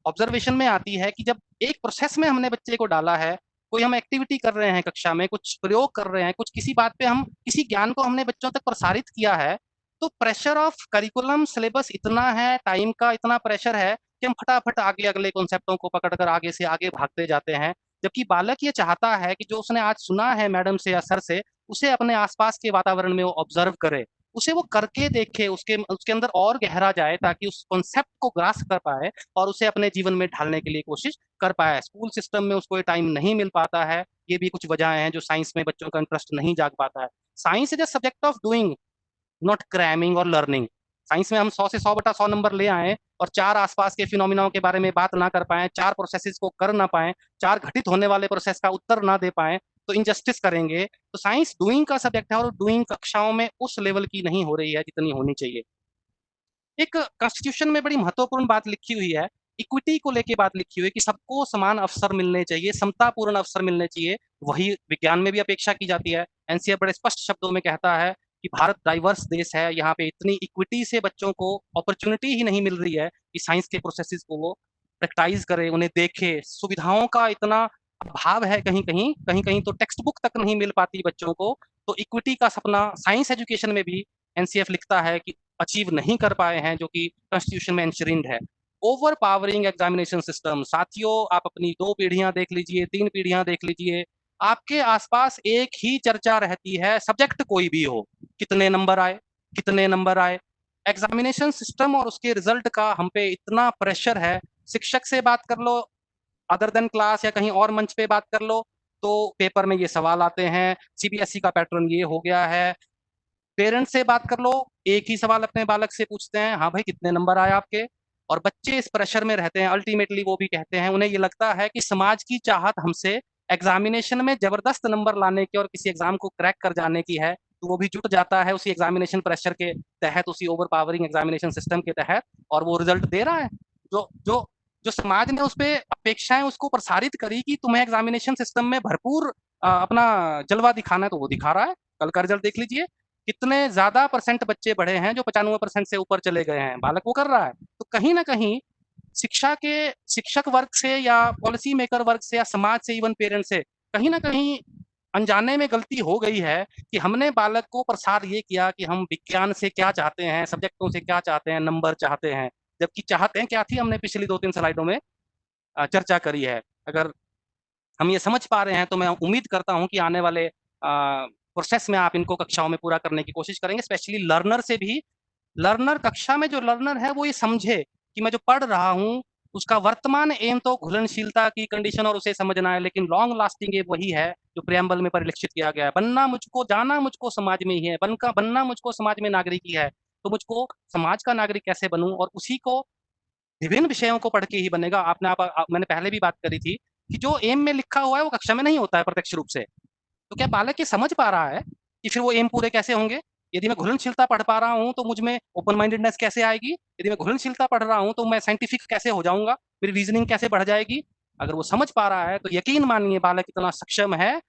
B: ऑब्जर्वेशन में आती है कि जब एक प्रोसेस में हमने बच्चे को डाला है, कोई हम एक्टिविटी कर रहे हैं कक्षा में, कुछ प्रयोग कर रहे हैं, कुछ किसी बात पे हम किसी ज्ञान को हमने बच्चों तक प्रसारित किया है, तो प्रेशर ऑफ करिकुलम सिलेबस इतना है, टाइम का इतना प्रेशर है कि हम फटाफट आगे अगले कॉन्सेप्टों को पकड़कर आगे से आगे भागते जाते हैं। जबकि बालक ये चाहता है कि जो उसने आज सुना है मैडम से या सर से, उसे अपने आसपास के वातावरण में वो ऑब्जर्व करे, उसे वो करके देखे, उसके उसके अंदर और गहरा जाए, ताकि उस कॉन्सेप्ट को ग्रास्प कर पाए और उसे अपने जीवन में ढालने के लिए कोशिश कर पाए। स्कूल सिस्टम में उसको ये टाइम नहीं मिल पाता है, ये भी कुछ वजह हैं जो साइंस में बच्चों का इंटरेस्ट नहीं जाग पाता है। Science is a subject of doing, not cramming और लर्निंग। साइंस में हम 100 से 100/100 नंबर ले आए और चार आसपास के फिनोमिनाओं के बारे में बात ना कर पाए, चार प्रोसेसेस को कर ना पाए, चार घटित होने वाले प्रोसेस का उत्तर ना दे पाए, तो इनजस्टिस करेंगे। तो साइंस डूइंग का सब्जेक्ट है और डूइंग कक्षाओं में उस लेवल की नहीं हो रही है जितनी होनी चाहिए। एक कॉन्स्टिट्यूशन में बड़ी महत्वपूर्ण बात लिखी हुई है, इक्विटी को लेके बात लिखी हुई है कि सबको समान अवसर मिलने चाहिए, समतापूर्ण अवसर मिलने चाहिए। वही विज्ञान में भी अपेक्षा की जाती है। एनसीआर बड़े स्पष्ट शब्दों में कहता है कि भारत डाइवर्स देश है, यहाँ पे इतनी इक्विटी से बच्चों को अपॉर्चुनिटी ही नहीं मिल रही है कि साइंस के प्रोसेसेस को वो प्रैक्टाइज करे, उन्हें देखे। सुविधाओं का इतना अभाव है, कहीं कहीं, कहीं कहीं तो टेक्स्ट बुक तक नहीं मिल पाती बच्चों को। तो इक्विटी का सपना साइंस एजुकेशन में भी एनसीएफ लिखता है कि अचीव नहीं कर पाए हैं, जो कि कॉन्स्टिट्यूशन में इंश्योर्ड है। ओवर पावरिंग एग्जामिनेशन सिस्टम, साथियों आप अपनी 2 पीढ़ियां देख लीजिए, 3 पीढ़ियां देख लीजिए, आपके आसपास एक ही चर्चा रहती है, सब्जेक्ट कोई भी हो, कितने नंबर आए, कितने नंबर आए। एग्जामिनेशन सिस्टम और उसके रिजल्ट का हम पे इतना प्रेशर है, शिक्षक से बात कर लो, अदर देन क्लास या कहीं और मंच पे बात कर लो, तो पेपर में ये सवाल आते हैं, सीबीएसई का पैटर्न ये हो गया है। पेरेंट्स से बात कर लो, एक ही सवाल अपने बालक से पूछते हैं, हाँ भाई कितने नंबर आए आपके। और बच्चे इस प्रेशर में रहते हैं, अल्टीमेटली वो भी कहते हैं, उन्हें ये लगता है कि समाज की चाहत हमसे एग्जामिनेशन में जबरदस्त नंबर लाने की और किसी एग्जाम को क्रैक कर जाने की है, तो वो भी जुट जाता है उसी एग्जामिनेशन प्रेशर के तहत, उसी ओवर पावरिंग एग्जामिनेशन सिस्टम के तहत, और वो रिजल्ट दे रहा है। जो जो जो समाज ने उस पर अपेक्षाएं उसको प्रसारित करी कि तुम्हें एग्जामिनेशन सिस्टम में भरपूर अपना जलवा दिखाना है, तो वो दिखा रहा है। कल का रिजल्ट देख लीजिए, कितने ज्यादा परसेंट बच्चे बढ़े हैं जो 95% से ऊपर चले गए हैं, बालक वो कर रहा है। तो कहीं ना कहीं शिक्षा के शिक्षक वर्ग से या पॉलिसी मेकर वर्ग से या समाज से, इवन पेरेंट्स से, कहीं ना कहीं अनजाने में गलती हो गई है कि हमने बालक को प्रसार ये किया कि हम विज्ञान से क्या चाहते हैं, सब्जेक्टों से क्या चाहते हैं, नंबर चाहते हैं। जबकि चाहते हैं क्या थी, हमने पिछली 2-3 स्लाइडों में चर्चा करी है। अगर हम ये समझ पा रहे हैं तो मैं उम्मीद करता हूं कि आने वाले प्रोसेस में आप इनको कक्षाओं में पूरा करने की कोशिश करेंगे, स्पेशली लर्नर से भी। लर्नर कक्षा में जो लर्नर है वो ये समझे कि मैं जो पढ़ रहा हूँ उसका वर्तमान एम तो घुलनशीलता की कंडीशन और उसे समझना है, लेकिन लॉन्ग लास्टिंग एम वही है जो प्रियम्बल में परिलक्षित किया गया है। बनना मुझको, जाना मुझको समाज में ही है, बनना मुझको समाज में नागरिक ही है। तो मुझको समाज का नागरिक कैसे बनूं, और उसी को विभिन्न विषयों को पढ़ के ही बनेगा। मैंने पहले भी बात करी थी कि जो एम में लिखा हुआ है वो कक्षा में नहीं होता है प्रत्यक्ष रूप से। तो क्या बालक ये समझ पा रहा है कि फिर वो एम पूरे कैसे होंगे? यदि मैं घुलनशीलता पढ़ पा रहा हूँ तो मुझ में ओपन माइंडेडनेस कैसे आएगी? यदि मैं घुलनशीलता पढ़ रहा हूँ तो मैं साइंटिफिक कैसे हो जाऊंगा? मेरी रीजनिंग कैसे बढ़ जाएगी? अगर वो समझ पा रहा है तो यकीन मानिए बालक इतना सक्षम है,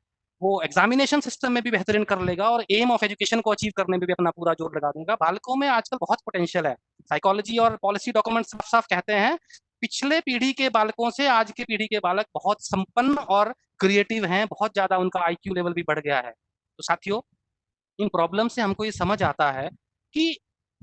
B: वो एग्जामिनेशन सिस्टम में भी बेहतरीन कर लेगा और एम ऑफ एजुकेशन को अचीव करने में भी अपना पूरा जोर लगा देगा। बालकों में आजकल बहुत पोटेंशियल है। साइकोलॉजी और पॉलिसी डॉक्यूमेंट साफ साफ कहते हैं पिछले पीढ़ी के बालकों से आज के पीढ़ी के बालक बहुत संपन्न और क्रिएटिव हैं, बहुत ज्यादा उनका आईक्यू लेवल भी बढ़ गया है। तो साथियों, इन प्रॉब्लम से हमको ये समझ आता है कि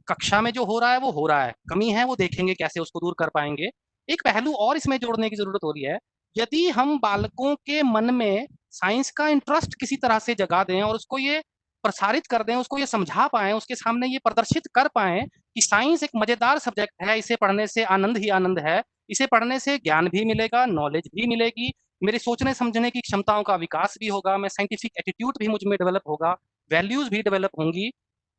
B: कक्षा में जो हो रहा है वो हो रहा है, कमी है वो देखेंगे कैसे उसको दूर कर पाएंगे। एक पहलू और इसमें जोड़ने की जरूरत हो रही है, यदि हम बालकों के मन में साइंस का इंटरेस्ट किसी तरह से जगा दें और उसको ये प्रसारित कर दें, उसको ये समझा पाएं, उसके सामने ये प्रदर्शित कर पाएं कि साइंस एक मजेदार सब्जेक्ट है, इसे पढ़ने से आनंद ही आनंद है, इसे पढ़ने से ज्ञान भी मिलेगा, नॉलेज भी मिलेगी, मेरे सोचने समझने की क्षमताओं का विकास भी होगा, मैं साइंटिफिक एटीट्यूड भी मुझ में डेवलप होगा, वैल्यूज भी डेवलप होंगी।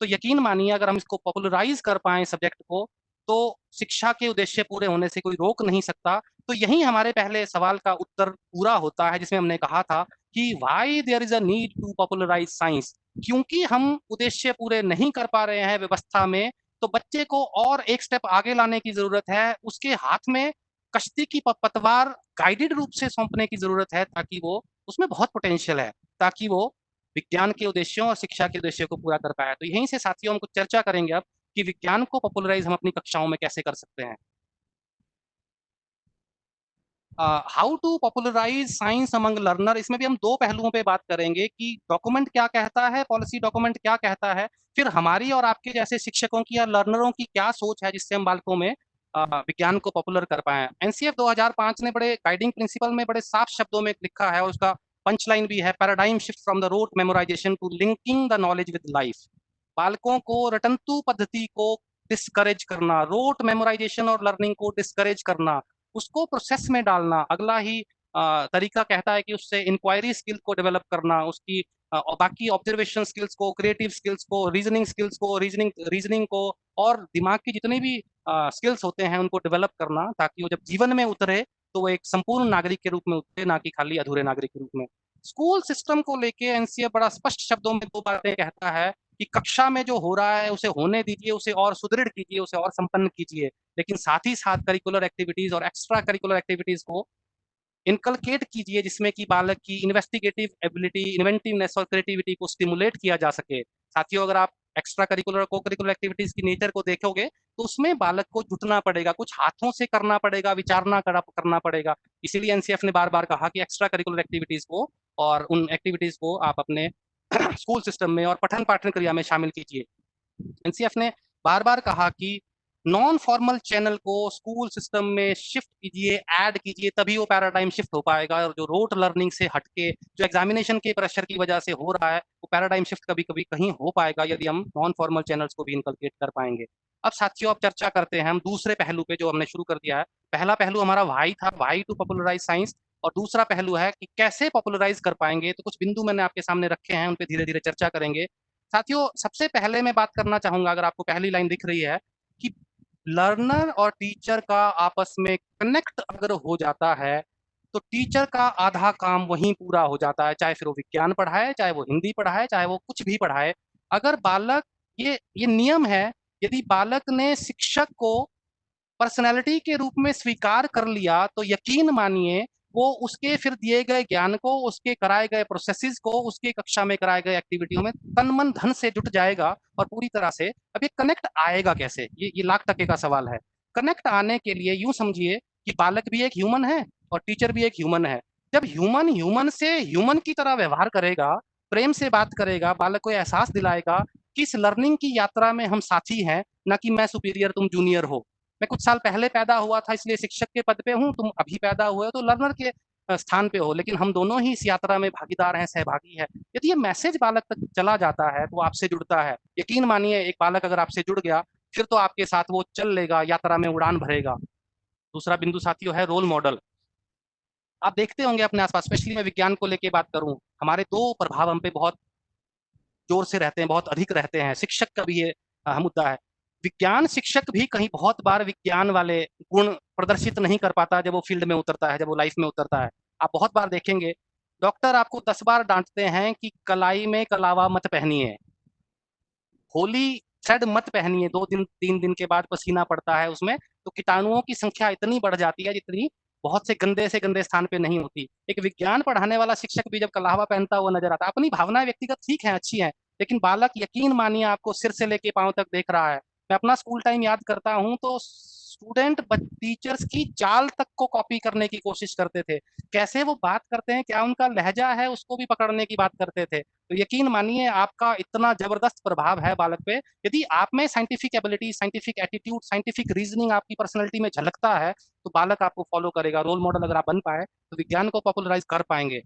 B: तो यकीन मानिए अगर हम इसको पॉपुलराइज कर पाए सब्जेक्ट को, तो शिक्षा के उद्देश्य पूरे होने से कोई रोक नहीं सकता। तो यही हमारे पहले सवाल का उत्तर पूरा होता है, जिसमें हमने कहा था कि why there is a need to popularise science. क्योंकि हम उद्देश्य पूरे नहीं कर पा रहे हैं व्यवस्था में, तो बच्चे को और एक स्टेप आगे लाने की जरूरत है, उसके हाथ में कश्ती की पतवार गाइडेड रूप से सौंपने की जरूरत है, ताकि वो, उसमें बहुत पोटेंशियल है, ताकि वो विज्ञान के उद्देश्यों और शिक्षा के उद्देश्यों को पूरा कर पाया। तो यहीं से साथियों हम कुछ चर्चा करेंगे अब कि विज्ञान को पॉपुलराइज हम अपनी कक्षाओं में कैसे कर सकते हैं। How to popularise science among learner, इसमें भी हम दो पहलुओं पे बात करेंगे कि डॉक्यूमेंट क्या कहता है, पॉलिसी डॉक्यूमेंट क्या कहता है, फिर हमारी और आपके जैसे शिक्षकों की या लर्नरों की क्या सोच है जिससे हम बालकों में विज्ञान को पॉपुलर कर पाए। एनसीएफ 2005 ने बड़े गाइडिंग प्रिंसिपल में बड़े साफ शब्दों में लिखा है, और उसका पंच लाइन भी है, paradigm shift from the rote memorisation to linking the knowledge with life. बालकों को रटंतु पद्धति को डिस्करेज करना, रोट मेमोराइजेशन और लर्निंग को डिस्करेज करना, उसको प्रोसेस में डालना। अगला ही तरीका कहता है कि उससे इंक्वायरी स्किल को डेवलप करना, उसकी और बाकी ऑब्जर्वेशन स्किल्स को, क्रिएटिव स्किल्स को, रीजनिंग स्किल्स को, रीजनिंग रीजनिंग को, और दिमाग की जितने भी स्किल्स होते हैं उनको डेवलप करना, ताकि वो जब जीवन में उतरे तो वो एक संपूर्ण नागरिक के रूप में उतरे, ना कि खाली अधूरे नागरिक के रूप में। स्कूल सिस्टम को लेके एनसीएफ बड़ा स्पष्ट शब्दों में दो बातें कहता है कि कक्षा में जो हो रहा है उसे होने दीजिए, उसे और सुदृढ़ कीजिए, उसे और संपन्न कीजिए, लेकिन साथ ही साथ करिकुलर एक्टिविटीज और एक्स्ट्रा करिकुलर एक्टिविटीज को इनकलकेट कीजिए, जिसमें कि बालक की इन्वेस्टिगेटिव एबिलिटी, इन्वेंटिवनेस और क्रिएटिविटी को स्टिमुलेट किया जा सके। साथियों, अगर आप एक्स्ट्रा करिकुलर को करिकुलर एक्टिविटीज की नेचर को देखोगे तो उसमें बालक को जुटना पड़ेगा, कुछ हाथों से करना पड़ेगा, विचारना करना पड़ेगा। इसीलिए एनसीएफ ने बार बार कहा कि एक्स्ट्रा करिकुलर एक्टिविटीज को और उन एक्टिविटीज को आप अपने स्कूल सिस्टम में और पठन पाठन क्रिया में शामिल कीजिए। एनसीएफ ने बार बार कहा कि नॉन फॉर्मल चैनल को स्कूल सिस्टम में शिफ्ट कीजिए, ऐड कीजिए, तभी वो पैराडाइम शिफ्ट हो पाएगा। और जो रोट लर्निंग से हटके जो एग्जामिनेशन के प्रेशर की वजह से हो रहा है, वो पैराडाइम शिफ्ट कभी कभी कहीं हो पाएगा यदि हम नॉन फॉर्मल चैनल्स को भी इनकलकेट कर पाएंगे। अब साथियों, अब चर्चा करते हैं हम दूसरे पहलू पे जो हमने शुरू कर दिया है। पहला पहलू हमारा वाई था, वाई टू पॉपुलराइज साइंस, और दूसरा पहलू है कि कैसे पॉपुलराइज कर पाएंगे। तो कुछ बिंदु मैंने आपके सामने रखे हैं, उन पर धीरे धीरे चर्चा करेंगे। साथियों, सबसे पहले मैं बात करना चाहूंगा, अगर आपको पहली लाइन दिख रही है, कि लर्नर और टीचर का आपस में कनेक्ट अगर हो जाता है तो टीचर का आधा काम वहीं पूरा हो जाता है, चाहे फिर वो विज्ञान पढ़ाए, चाहे वो हिंदी पढ़ाए, चाहे वो कुछ भी पढ़ाए। अगर बालक, ये नियम है, यदि बालक ने शिक्षक को पर्सनैलिटी के रूप में स्वीकार कर लिया तो यकीन मानिए वो उसके फिर दिए गए ज्ञान को, उसके कराए गए प्रोसेसेस को, उसके कक्षा में कराए गए एक्टिविटियों में तन मन धन से जुट जाएगा और पूरी तरह से। अब ये कनेक्ट आएगा कैसे, ये लाख टके का सवाल है। कनेक्ट आने के लिए यूं समझिए कि बालक भी एक ह्यूमन है और टीचर भी एक ह्यूमन है। जब ह्यूमन ह्यूमन से ह्यूमन की तरह व्यवहार करेगा, प्रेम से बात करेगा, बालक को एहसास दिलाएगा कि इस लर्निंग की यात्रा में हम साथी हैं, ना कि मैं सुपीरियर तुम जूनियर हो, मैं कुछ साल पहले पैदा हुआ था इसलिए शिक्षक के पद पे हूँ, तुम अभी पैदा हुए हो तो लर्नर के स्थान पे हो, लेकिन हम दोनों ही इस यात्रा में भागीदार हैं, सहभागी है। यदि ये मैसेज बालक तक चला जाता है तो आपसे जुड़ता है। यकीन मानिए, एक बालक अगर आपसे जुड़ गया फिर तो आपके साथ वो चल लेगा, यात्रा में उड़ान भरेगा। दूसरा बिंदु साथियों है रोल मॉडल। आप देखते होंगे अपने आसपास, स्पेशली मैं विज्ञान को लेकर बात करूं, हमारे दो प्रभाव हम पे बहुत जोर से रहते हैं, बहुत अधिक रहते हैं। शिक्षक का भी ये मुद्दा है। विज्ञान शिक्षक भी कहीं बहुत बार विज्ञान वाले गुण प्रदर्शित नहीं कर पाता जब वो फील्ड में उतरता है, जब वो लाइफ में उतरता है। आप बहुत बार देखेंगे डॉक्टर आपको 10 बार डांटते हैं कि कलाई में कलावा मत पहनिए, होली थ्रेड मत पहनिए, 2 दिन 3 दिन के बाद पसीना पड़ता है उसमें, तो कीटाणुओं की संख्या इतनी बढ़ जाती है जितनी बहुत से गंदे स्थान पे नहीं होती। एक विज्ञान पढ़ाने वाला शिक्षक भी जब कलावा पहनता हुआ नजर आता है, अपनी भावनाएं व्यक्तिगत ठीक है, अच्छी है, लेकिन बालक यकीन मानिए आपको सिर से लेके पांव तक देख रहा है, मैं अपना स्कूल टाइम याद करता हूँ तो स्टूडेंट टीचर्स की चाल तक को कॉपी करने की कोशिश करते थे, कैसे वो बात करते हैं, क्या उनका लहजा है, उसको भी पकड़ने की बात करते थे। तो यकीन मानिए आपका इतना जबरदस्त प्रभाव है बालक पे। यदि आप में scientific ability, scientific attitude, scientific reasoning आपकी पर्सनैलिटी में झलकता है तो बालक आपको फॉलो करेगा। रोल मॉडल अगर आप बन पाए तो विज्ञान को पॉपुलराइज कर पाएंगे।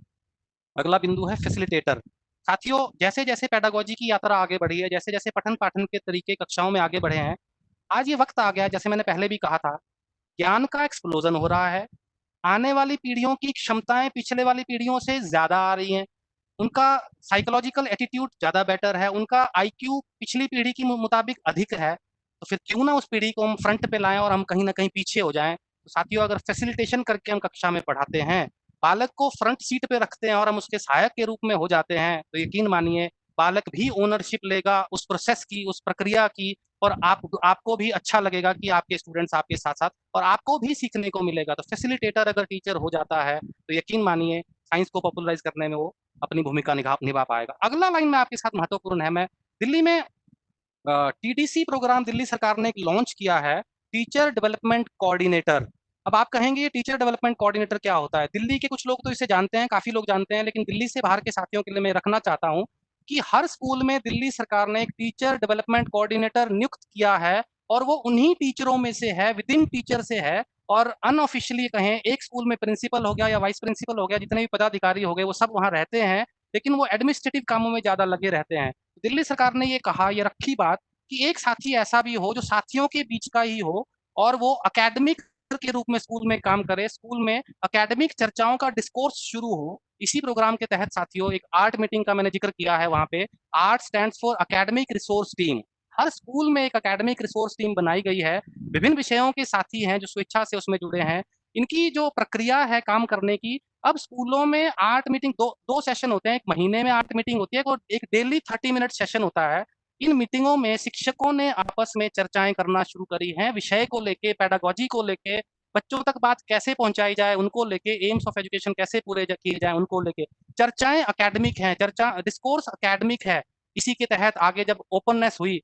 B: अगला बिंदु है फैसिलिटेटर। साथियों, जैसे जैसे पेडागोजी की यात्रा आगे बढ़ी है, जैसे जैसे पठन पाठन के तरीके कक्षाओं में आगे बढ़े हैं, आज ये वक्त आ गया, जैसे मैंने पहले भी कहा था, ज्ञान का एक्सप्लोजन हो रहा है। आने वाली पीढ़ियों की क्षमताएं पिछले वाली पीढ़ियों से ज्यादा आ रही हैं, उनका साइकोलॉजिकल एटीट्यूड ज्यादा बेटर है, उनका आईक्यू पिछली पीढ़ी के मुताबिक अधिक है। तो फिर क्यों ना उस पीढ़ी को हम फ्रंट पे लाएं और हम कहीं ना कहीं पीछे हो जाएं। तो साथियों, अगर फैसिलिटेशन करके हम कक्षा में पढ़ाते हैं, बालक को फ्रंट सीट पे रखते हैं और हम उसके सहायक के रूप में हो जाते हैं, तो यकीन मानिए बालक भी ओनरशिप लेगा उस प्रोसेस की, उस प्रक्रिया की, और आपको भी अच्छा लगेगा कि आपके स्टूडेंट्स आपके साथ साथ, और आपको भी सीखने को मिलेगा। तो फैसिलिटेटर अगर टीचर हो जाता है तो यकीन मानिए साइंस को पॉपुलराइज करने में वो अपनी भूमिका निभा पाएगा। अगला लाइन में आपके साथ महत्वपूर्ण है। मैं दिल्ली में टीडीसी प्रोग्राम दिल्ली सरकार ने एक लॉन्च किया है, टीचर डेवलपमेंट कोऑर्डिनेटर। अब आप कहेंगे ये टीचर डेवलपमेंट कोऑर्डिनेटर क्या होता है? दिल्ली के कुछ लोग तो इसे जानते हैं, काफी लोग जानते हैं, लेकिन दिल्ली से बाहर के साथियों के लिए मैं रखना चाहता हूं कि हर स्कूल में दिल्ली सरकार ने एक टीचर डेवलपमेंट कोऑर्डिनेटर नियुक्त किया है, और वो उन्हीं टीचरों में से है, विद इन टीचर से है। और अनऑफिशियली कहें, एक स्कूल में प्रिंसिपल हो गया या वाइस प्रिंसिपल हो गया, जितने भी पदाधिकारी हो गए वो सब वहां रहते हैं, लेकिन वो एडमिनिस्ट्रेटिव कामों में ज्यादा लगे रहते हैं। दिल्ली सरकार ने ये कहा, ये रखी बात कि एक साथी ऐसा भी हो जो साथियों के बीच का ही हो, और वो अकेडमिक के रूप में स्कूल में काम करे, स्कूल में अकेडमिक चर्चाओं का डिस्कोर्स शुरू हो। इसी प्रोग्राम के तहत साथियों एक आर्ट मीटिंग का मैंने जिक्र किया है, वहां पे art stands for academic resource team. Her school में एक अकेडमिक रिसोर्स टीम बनाई गई है, विभिन्न विषयों के साथी हैं जो स्वेच्छा से उसमें जुड़े हैं। इनकी जो प्रक्रिया है काम करने की, अब स्कूलों में आर्ट मीटिंग दो दो सेशन होते हैं, एक महीने में आर्ट मीटिंग होती है और एक डेली 30 मिनट सेशन होता है। इन मीटिंगों में शिक्षकों ने आपस में चर्चाएं करना शुरू करी हैं, विषय को लेके, पेडागोजी को लेके, बच्चों तक बात कैसे पहुंचाई जाए उनको लेके, एम्स ऑफ एजुकेशन कैसे पूरे किए जाए उनको लेके। चर्चाएं अकेडमिक हैं, चर्चा डिस्कोर्स अकेडमिक है। इसी के तहत आगे जब ओपननेस हुई,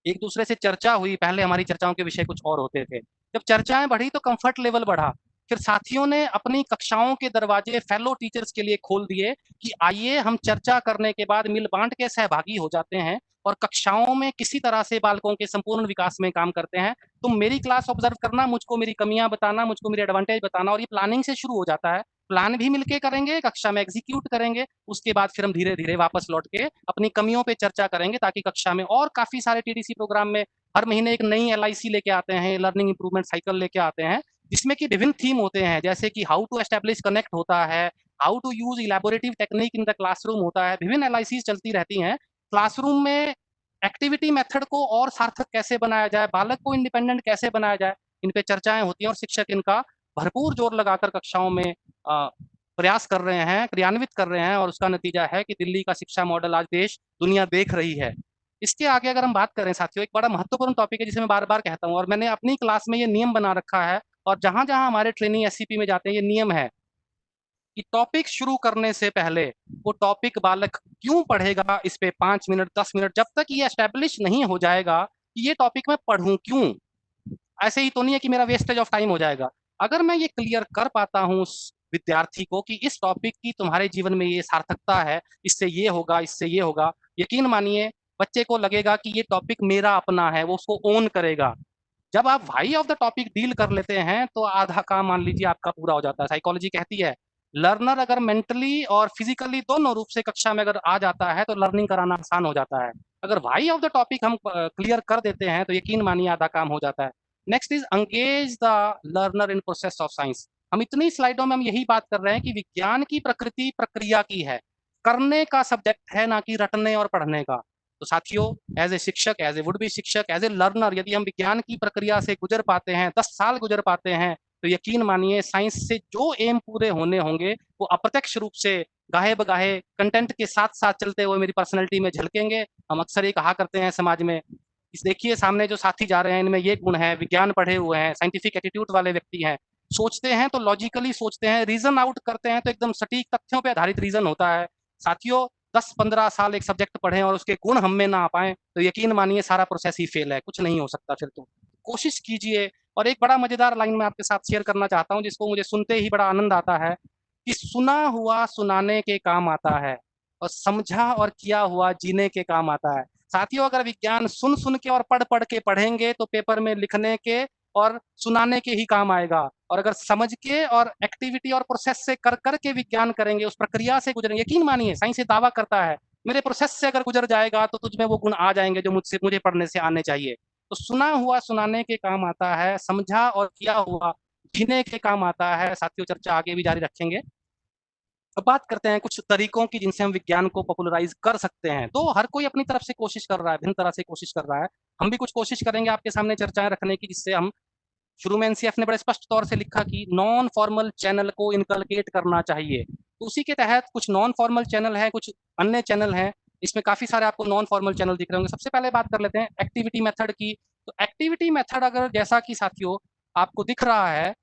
B: एक दूसरे से चर्चा हुई, पहले हमारी चर्चाओं के विषय कुछ और होते थे, जब चर्चाएं बढ़ी तो कंफर्ट लेवल बढ़ा। फिर साथियों ने अपनी कक्षाओं के दरवाजे फेलो टीचर्स के लिए खोल दिए कि आइए हम चर्चा करने के बाद मिल बांट के सहभागी हो जाते हैं और कक्षाओं में किसी तरह से बालकों के संपूर्ण विकास में काम करते हैं। तुम मेरी क्लास ऑब्जर्व करना, मुझको मेरी कमियां बताना, मुझको मेरी एडवांटेज बताना, और ये प्लानिंग से शुरू हो जाता है। प्लान भी मिलके करेंगे, कक्षा में एग्जीक्यूट करेंगे, उसके बाद फिर हम धीरे धीरे वापस लौट के अपनी कमियों पे चर्चा करेंगे, ताकि कक्षा में, और काफी सारे टीडीसी प्रोग्राम में हर महीने एक नई एलआईसी लेके आते हैं, लर्निंग इंप्रूवमेंट साइकिल लेके आते हैं, जिसमें कि विभिन्न थीम होते हैं, जैसे कि हाउ टू एस्टेब्लिश कनेक्ट होता है, how to use elaborative technique in the classroom होता है, विभिन्न एलआईसी चलती रहती हैं। क्लासरूम में एक्टिविटी मेथड को और सार्थक कैसे बनाया जाए, बालक को इंडिपेंडेंट कैसे बनाया जाए, इन पे चर्चाएं होती हैं, और शिक्षक इनका भरपूर जोर लगाकर कक्षाओं में प्रयास कर रहे हैं, क्रियान्वित कर रहे हैं, और उसका नतीजा है कि दिल्ली का शिक्षा मॉडल आज देश दुनिया देख रही है। इसके आगे अगर हम बात करें साथियों, एक बड़ा महत्वपूर्ण टॉपिक है जिसे मैं बार बार कहता हूँ, और मैंने अपनी क्लास में ये नियम बना रखा है, और जहां जहां हमारे ट्रेनिंग एससीपी में जाते हैं ये नियम है कि टॉपिक शुरू करने से पहले वो टॉपिक बालक क्यों पढ़ेगा, इस पे 5 मिनट 10 मिनट, जब तक ये एस्टेब्लिश नहीं हो जाएगा कि ये टॉपिक मैं पढ़ूं क्यों, ऐसे ही तो नहीं है कि मेरा वेस्टेज ऑफ टाइम हो जाएगा। अगर मैं ये क्लियर कर पाता हूँ उस विद्यार्थी को कि इस टॉपिक की तुम्हारे जीवन में ये सार्थकता है, इससे ये होगा, इससे ये होगा, यकीन मानिए बच्चे को लगेगा कि ये टॉपिक मेरा अपना है, वो उसको ओन करेगा। जब आप why of the topic deal कर लेते हैं तो आधा काम मान लीजिए आपका पूरा हो जाता है। साइकोलॉजी कहती है लर्नर अगर मेंटली और फिजिकली दोनों रूप से कक्षा में अगर आ जाता है तो लर्निंग कराना आसान हो जाता है। अगर वाई ऑफ द टॉपिक हम क्लियर कर देते हैं तो यकीन मानिए आधा काम हो जाता है। Next is engage the learner in process of science. हम इतनी स्लाइडों में हम यही बात कर रहे हैं कि विज्ञान की प्रकृति प्रक्रिया की है, करने का सब्जेक्ट है, ना कि रटने और पढ़ने का। तो साथियों, एज ए शिक्षक, एज ए वुड बी शिक्षक, एज ए लर्नर, यदि हम विज्ञान की प्रक्रिया से गुजर पाते हैं, 10 साल गुजर पाते हैं, तो यकीन मानिए साइंस से जो एम पूरे होने होंगे वो अप्रत्यक्ष रूप से गाहे बगाहे कंटेंट के साथ साथ चलते हुए मेरी पर्सनैलिटी में झलकेंगे। हम अक्सर ये कहा करते हैं समाज में, इस देखिए सामने जो साथी जा रहे हैं इनमें ये गुण है, विज्ञान पढ़े हुए हैं, साइंटिफिक एटीट्यूड वाले व्यक्ति हैं, सोचते हैं तो लॉजिकली सोचते हैं, रीजन आउट करते हैं तो एकदम सटीक तथ्यों पर आधारित रीजन होता है। साथियों, 10-15 साल एक सब्जेक्ट पढ़ें और उसके गुण हम में ना आ पाए तो यकीन मानिए सारा प्रोसेस ही फेल है, कुछ नहीं हो सकता फिर तो। कोशिश कीजिए। और एक बड़ा मजेदार लाइन मैं आपके साथ शेयर करना चाहता हूँ जिसको मुझे सुनते ही बड़ा आनंद आता है कि सुना हुआ सुनाने के काम आता है और समझा और किया हुआ जीने के काम आता है। साथियों, अगर विज्ञान सुन सुन के और पढ़ पढ़ के पढ़ेंगे तो पेपर में लिखने के और सुनाने के ही काम आएगा, और अगर समझ के और एक्टिविटी और प्रोसेस से कर कर के विज्ञान करेंगे, उस प्रक्रिया से गुजरेंगे, यकीन मानिए साइंस ये दावा करता है मेरे प्रोसेस से अगर गुजर जाएगा तो तुझ में वो गुण आ जाएंगे जो मुझे पढ़ने से आने चाहिए। तो सुना हुआ सुनाने के काम आता है, समझा और किया हुआ जीने के काम आता है। साथियों, चर्चा आगे भी जारी रखेंगे। अब बात करते हैं कुछ तरीकों की जिनसे हम विज्ञान को पॉपुलराइज कर सकते हैं। तो हर कोई अपनी तरफ से कोशिश कर रहा है, भिन्न तरह से कोशिश कर रहा है। हम भी कुछ कोशिश करेंगे आपके सामने चर्चाएं रखने की, जिससे हम शुरू में एनसीएफ ने बड़े स्पष्ट तौर से लिखा कि नॉन फॉर्मल चैनल को इनकलकेट करना चाहिए। तो उसी के तहत कुछ नॉन फॉर्मल चैनल है, कुछ अन्य चैनल हैं। इसमें काफी सारे आपको नॉन फॉर्मल चैनल दिख रहे होंगे। सबसे पहले बात कर लेते हैं एक्टिविटी मेथड की। तो एक्टिविटी मेथड अगर जैसा कि साथियों आपको दिख रहा है,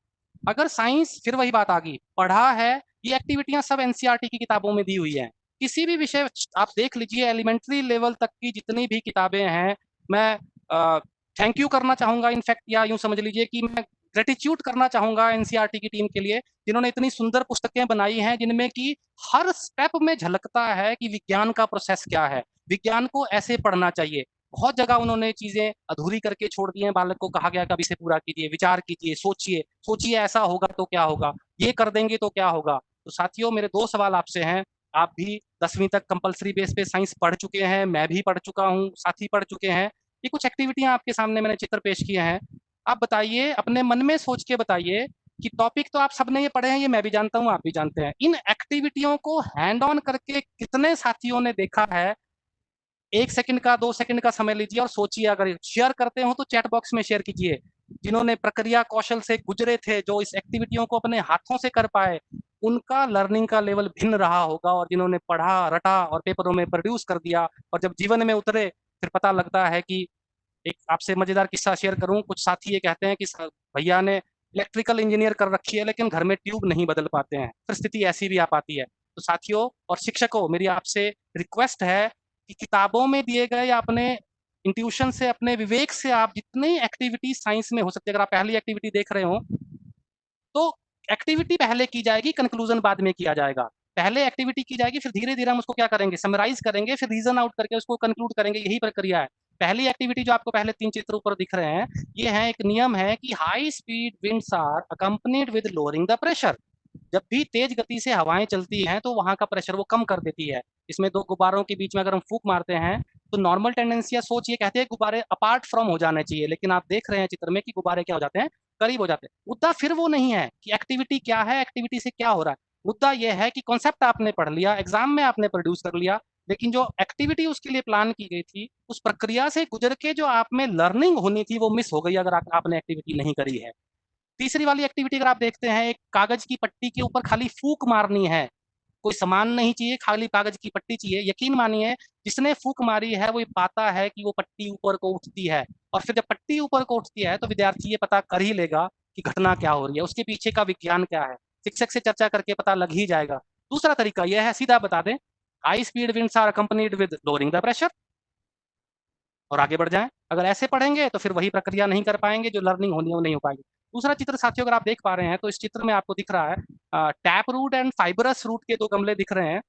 B: अगर साइंस, फिर वही बात आ गई, पढ़ा है, ये एक्टिविटियां सब एनसीईआरटी की किताबों में दी हुई हैं। किसी भी विषय आप देख लीजिए, एलिमेंट्री लेवल तक की जितनी भी किताबें हैं, मैं थैंक यू करना चाहूंगा इनफैक्ट, या यूं समझ लीजिए कि मैं ग्रेटिट्यूड करना चाहूंगा एनसीईआरटी की टीम के लिए, जिन्होंने इतनी सुंदर पुस्तकें बनाई हैं जिनमें कि हर स्टेप में झलकता है कि विज्ञान का प्रोसेस क्या है, विज्ञान को ऐसे पढ़ना चाहिए। बहुत जगह उन्होंने चीजें अधूरी करके छोड़ दी हैं। बालक को कहा गया कभी से पूरा कीजिए, विचार कीजिए, सोचिए सोचिए ऐसा होगा तो क्या होगा, ये कर देंगे तो क्या होगा। तो साथियों, मेरे दो सवाल आपसे हैं। आप भी 10वीं तक कंपलसरी बेस पे साइंस पढ़ चुके हैं, मैं भी पढ़ चुका हूँ, साथी पढ़ चुके हैं। ये कुछ एक्टिविटियां आपके सामने मैंने चित्र पेश किए हैं। आप बताइए, अपने मन में सोच के बताइए कि टॉपिक तो आप सबने ये पढ़े हैं, ये मैं भी जानता हूँ, आप भी जानते हैं। इन एक्टिविटियों को हैंड ऑन करके कितने साथियों ने देखा है? 1 सेकंड का, 2 सेकंड का समय लीजिए और सोचिए। अगर शेयर करते हो तो चैट बॉक्स में शेयर कीजिए। जिन्होंने प्रक्रिया कौशल से गुजरे थे, जो इस एक्टिविटियों को अपने हाथों से कर पाए, उनका लर्निंग का लेवल भिन्न रहा होगा। और जिन्होंने पढ़ा रटा और पेपरों में प्रोड्यूस कर दिया और जब जीवन में उतरे, फिर पता लगता है कि, एक आपसे मजेदार किस्सा शेयर करूं, कुछ साथी ये कहते हैं कि भैया ने इलेक्ट्रिकल इंजीनियर कर रखी है लेकिन घर में ट्यूब नहीं बदल पाते हैं। फिर स्थिति ऐसी भी आ पाती है। तो साथियों और शिक्षकों, मेरी आपसे रिक्वेस्ट है कि किताबों में दिए गए या अपने इंट्यूशन से, अपने विवेक से आप जितनी एक्टिविटी साइंस में हो सकती है, अगर आप पहली एक्टिविटी देख रहे हो तो एक्टिविटी पहले की जाएगी, कंक्लूजन बाद में किया जाएगा। पहले एक्टिविटी की जाएगी, फिर धीरे धीरे हम उसको क्या करेंगे, समराइज करेंगे, फिर रीजन आउट करके उसको कंक्लूड करेंगे। यही प्रक्रिया है। पहली एक्टिविटी जो आपको पहले 3 चित्र ऊपर दिख रहे हैं, ये है, एक नियम है कि high speed winds are accompanied with lowering the pressure. जब भी तेज गति से हवाएं चलती हैं तो वहां का प्रेशर वो कम कर देती है। इसमें दो गुब्बारों के बीच में अगर हम फूंक मारते हैं तो नॉर्मल टेंडेंसी या सोच ये कहते हैं गुब्बारे अपार्ट फ्रॉम हो जाने चाहिए, लेकिन आप देख रहे हैं चित्र में कि गुब्बारे क्या हो जाते हैं, करीब हो जाते हैं। मुद्दा फिर वो नहीं है कि एक्टिविटी क्या है, एक्टिविटी से क्या हो रहा है। मुद्दा यह है कि कॉन्सेप्ट आपने पढ़ लिया, एग्जाम में आपने प्रोड्यूस कर लिया, लेकिन जो एक्टिविटी उसके लिए प्लान की गई थी, उस प्रक्रिया से गुजर के जो आप में लर्निंग होनी थी वो मिस हो गई अगर आपने एक्टिविटी नहीं करी है। तीसरी वाली एक्टिविटी अगर आप देखते हैं, एक कागज की पट्टी के ऊपर खाली फूक मारनी है। कोई सामान नहीं चाहिए, खाली कागज की पट्टी चाहिए। यकीन मानिए जिसने फूक मारी है वो ये पाता है कि वो पट्टी ऊपर को उठती है, और फिर जब पट्टी ऊपर को उठती है तो विद्यार्थी ये पता कर ही लेगा कि घटना क्या हो रही है, उसके पीछे का विज्ञान क्या है। शिक्षक से चर्चा करके पता लग ही जाएगा। दूसरा तरीका यह है, सीधा बता दें, high speed winds are accompanied with lowering the pressure, और आगे बढ़ जाएं। अगर ऐसे पढ़ेंगे तो फिर वही प्रक्रिया नहीं कर पाएंगे, जो लर्निंग होनी है वो नहीं हो पाएगी। दूसरा चित्र साथियों अगर आप देख पा रहे हैं तो इस चित्र में आपको दिख रहा है tap root and fibrous root के 2 गमले दिख रहे हैं।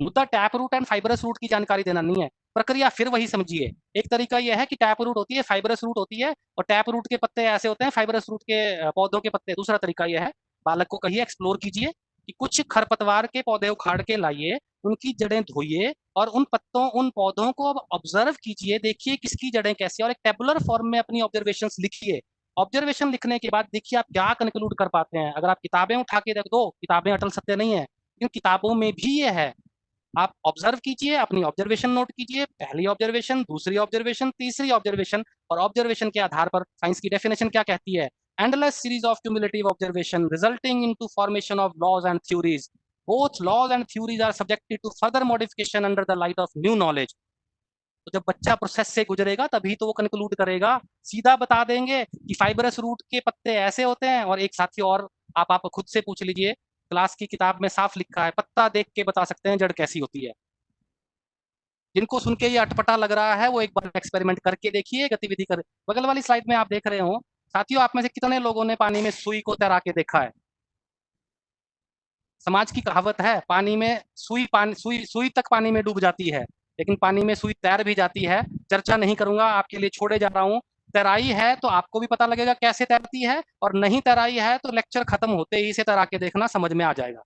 B: मुद्दा tap root and fibrous root की जानकारी देना नहीं है, प्रक्रिया फिर वही समझिए। एक तरीका यह है कि टैप रूट होती है, फाइबरस रूट होती है, और टैप रूट के पत्ते ऐसे होते हैं, फाइबरस रूट के पौधों के पत्ते। दूसरा तरीका यह है, बालक को कहिए, एक्सप्लोर कीजिए कि कुछ खरपतवार के पौधे उखाड़ के लाइए, उनकी जड़ें धोइए और उन पत्तों, उन पौधों को अब ऑब्जर्व कीजिए, देखिए किसकी जड़ें कैसी, और एक टेबुलर फॉर्म में अपनी ऑब्जर्वेशंस लिखिए। ऑब्जर्वेशन लिखने के बाद देखिए आप क्या कंक्लूड कर पाते हैं। अगर आप किताबें उठा के रख दो, किताबें अटल सत्य नहीं है, इन किताबों में भी ये है। आप ऑब्जर्व कीजिए, अपनी ऑब्जर्वेशन नोट कीजिए, पहली ऑब्जर्वेशन, दूसरी ऑब्जर्वेशन, तीसरी ऑब्जर्वेशन, और ऑब्जर्वेशन के आधार पर साइंस की डेफिनेशन क्या कहती है, endless series of cumulative observation resulting into formation of laws and theories. Both laws and theories are subjected to further modification under the light of new knowledge. तो जब बच्चा प्रोसेस से गुजरेगा तभी तो वो कंक्लूड करेगा। सीधा बता देंगे कि फाइबरस रूट के पत्ते ऐसे होते हैं, और एक साथी और आप खुद से पूछ लीजिए, क्लास की किताब में साफ लिखा है, पत्ता देख के बता सकते हैं जड़ कैसी होती है। जिनको सुन के ये अटपटा लग रहा है वो एक बार एक्सपेरिमेंट करके देखिए, गतिविधि कर। बगल वाली स्लाइड में आप देख रहे हो साथियों, आप में से कितने लोगों ने पानी में सुई को तैरा के देखा है? समाज की कहावत है, पानी में सुई तक पानी में डूब जाती है, लेकिन पानी में सुई तैर भी जाती है। चर्चा नहीं करूंगा, आपके लिए छोड़े जा रहा हूं। तैराई है तो आपको भी पता लगेगा कैसे तैरती है, और नहीं तैराई है तो लेक्चर खत्म होते ही इसे तैरा के देखना, समझ में आ जाएगा।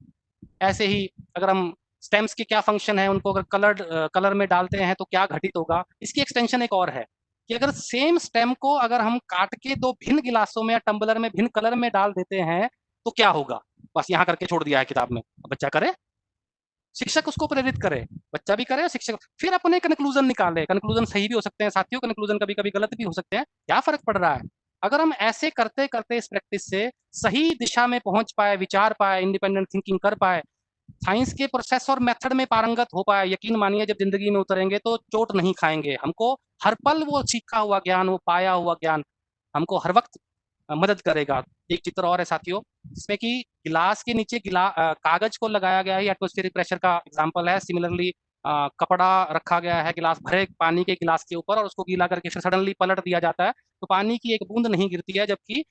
B: ऐसे ही अगर हम स्टेम्स के क्या फंक्शन है, उनको अगर कलर में डालते हैं तो क्या घटित होगा, इसकी एक्सटेंशन एक और है कि अगर सेम स्टेम को अगर हम काट के दो भिन्न गिलासों में या टम्बलर में भिन्न कलर में डाल देते हैं तो क्या होगा। बस यहाँ करके छोड़ दिया है किताब में, बच्चा करे, शिक्षक उसको प्रेरित करे, बच्चा भी करे और शिक्षक फिर अपने कंक्लूजन निकाले। कंक्लूजन सही भी हो सकते हैं साथियों, कंक्लूजन कभी कभी गलत भी हो सकते हैं, क्या फर्क पड़ रहा है। अगर हम ऐसे करते करते इस प्रैक्टिस से सही दिशा में पहुंच पाए, विचार पाए, इंडिपेंडेंट थिंकिंग कर पाए, साइंस के प्रोसेस और मेथड में पारंगत हो पाए, यकीन मानिए जब जिंदगी में उतरेंगे तो चोट नहीं खाएंगे। हमको हर पल वो सीखा हुआ ज्ञान, वो पाया हुआ ज्ञान हमको हर वक्त मदद करेगा। एक चित्र और है साथियों, जिसमें कि गिलास के नीचे कागज को लगाया गया है, एटमॉस्फेरिक प्रेशर का एग्जांपल है। सिमिलरली कपड़ा रखा गया है गिलास भरे पानी के गिलास के ऊपर, और उसको गीला करके फिर सडनली पलट दिया जाता है तो पानी की एक बूंद नहीं गिरती है, जबकि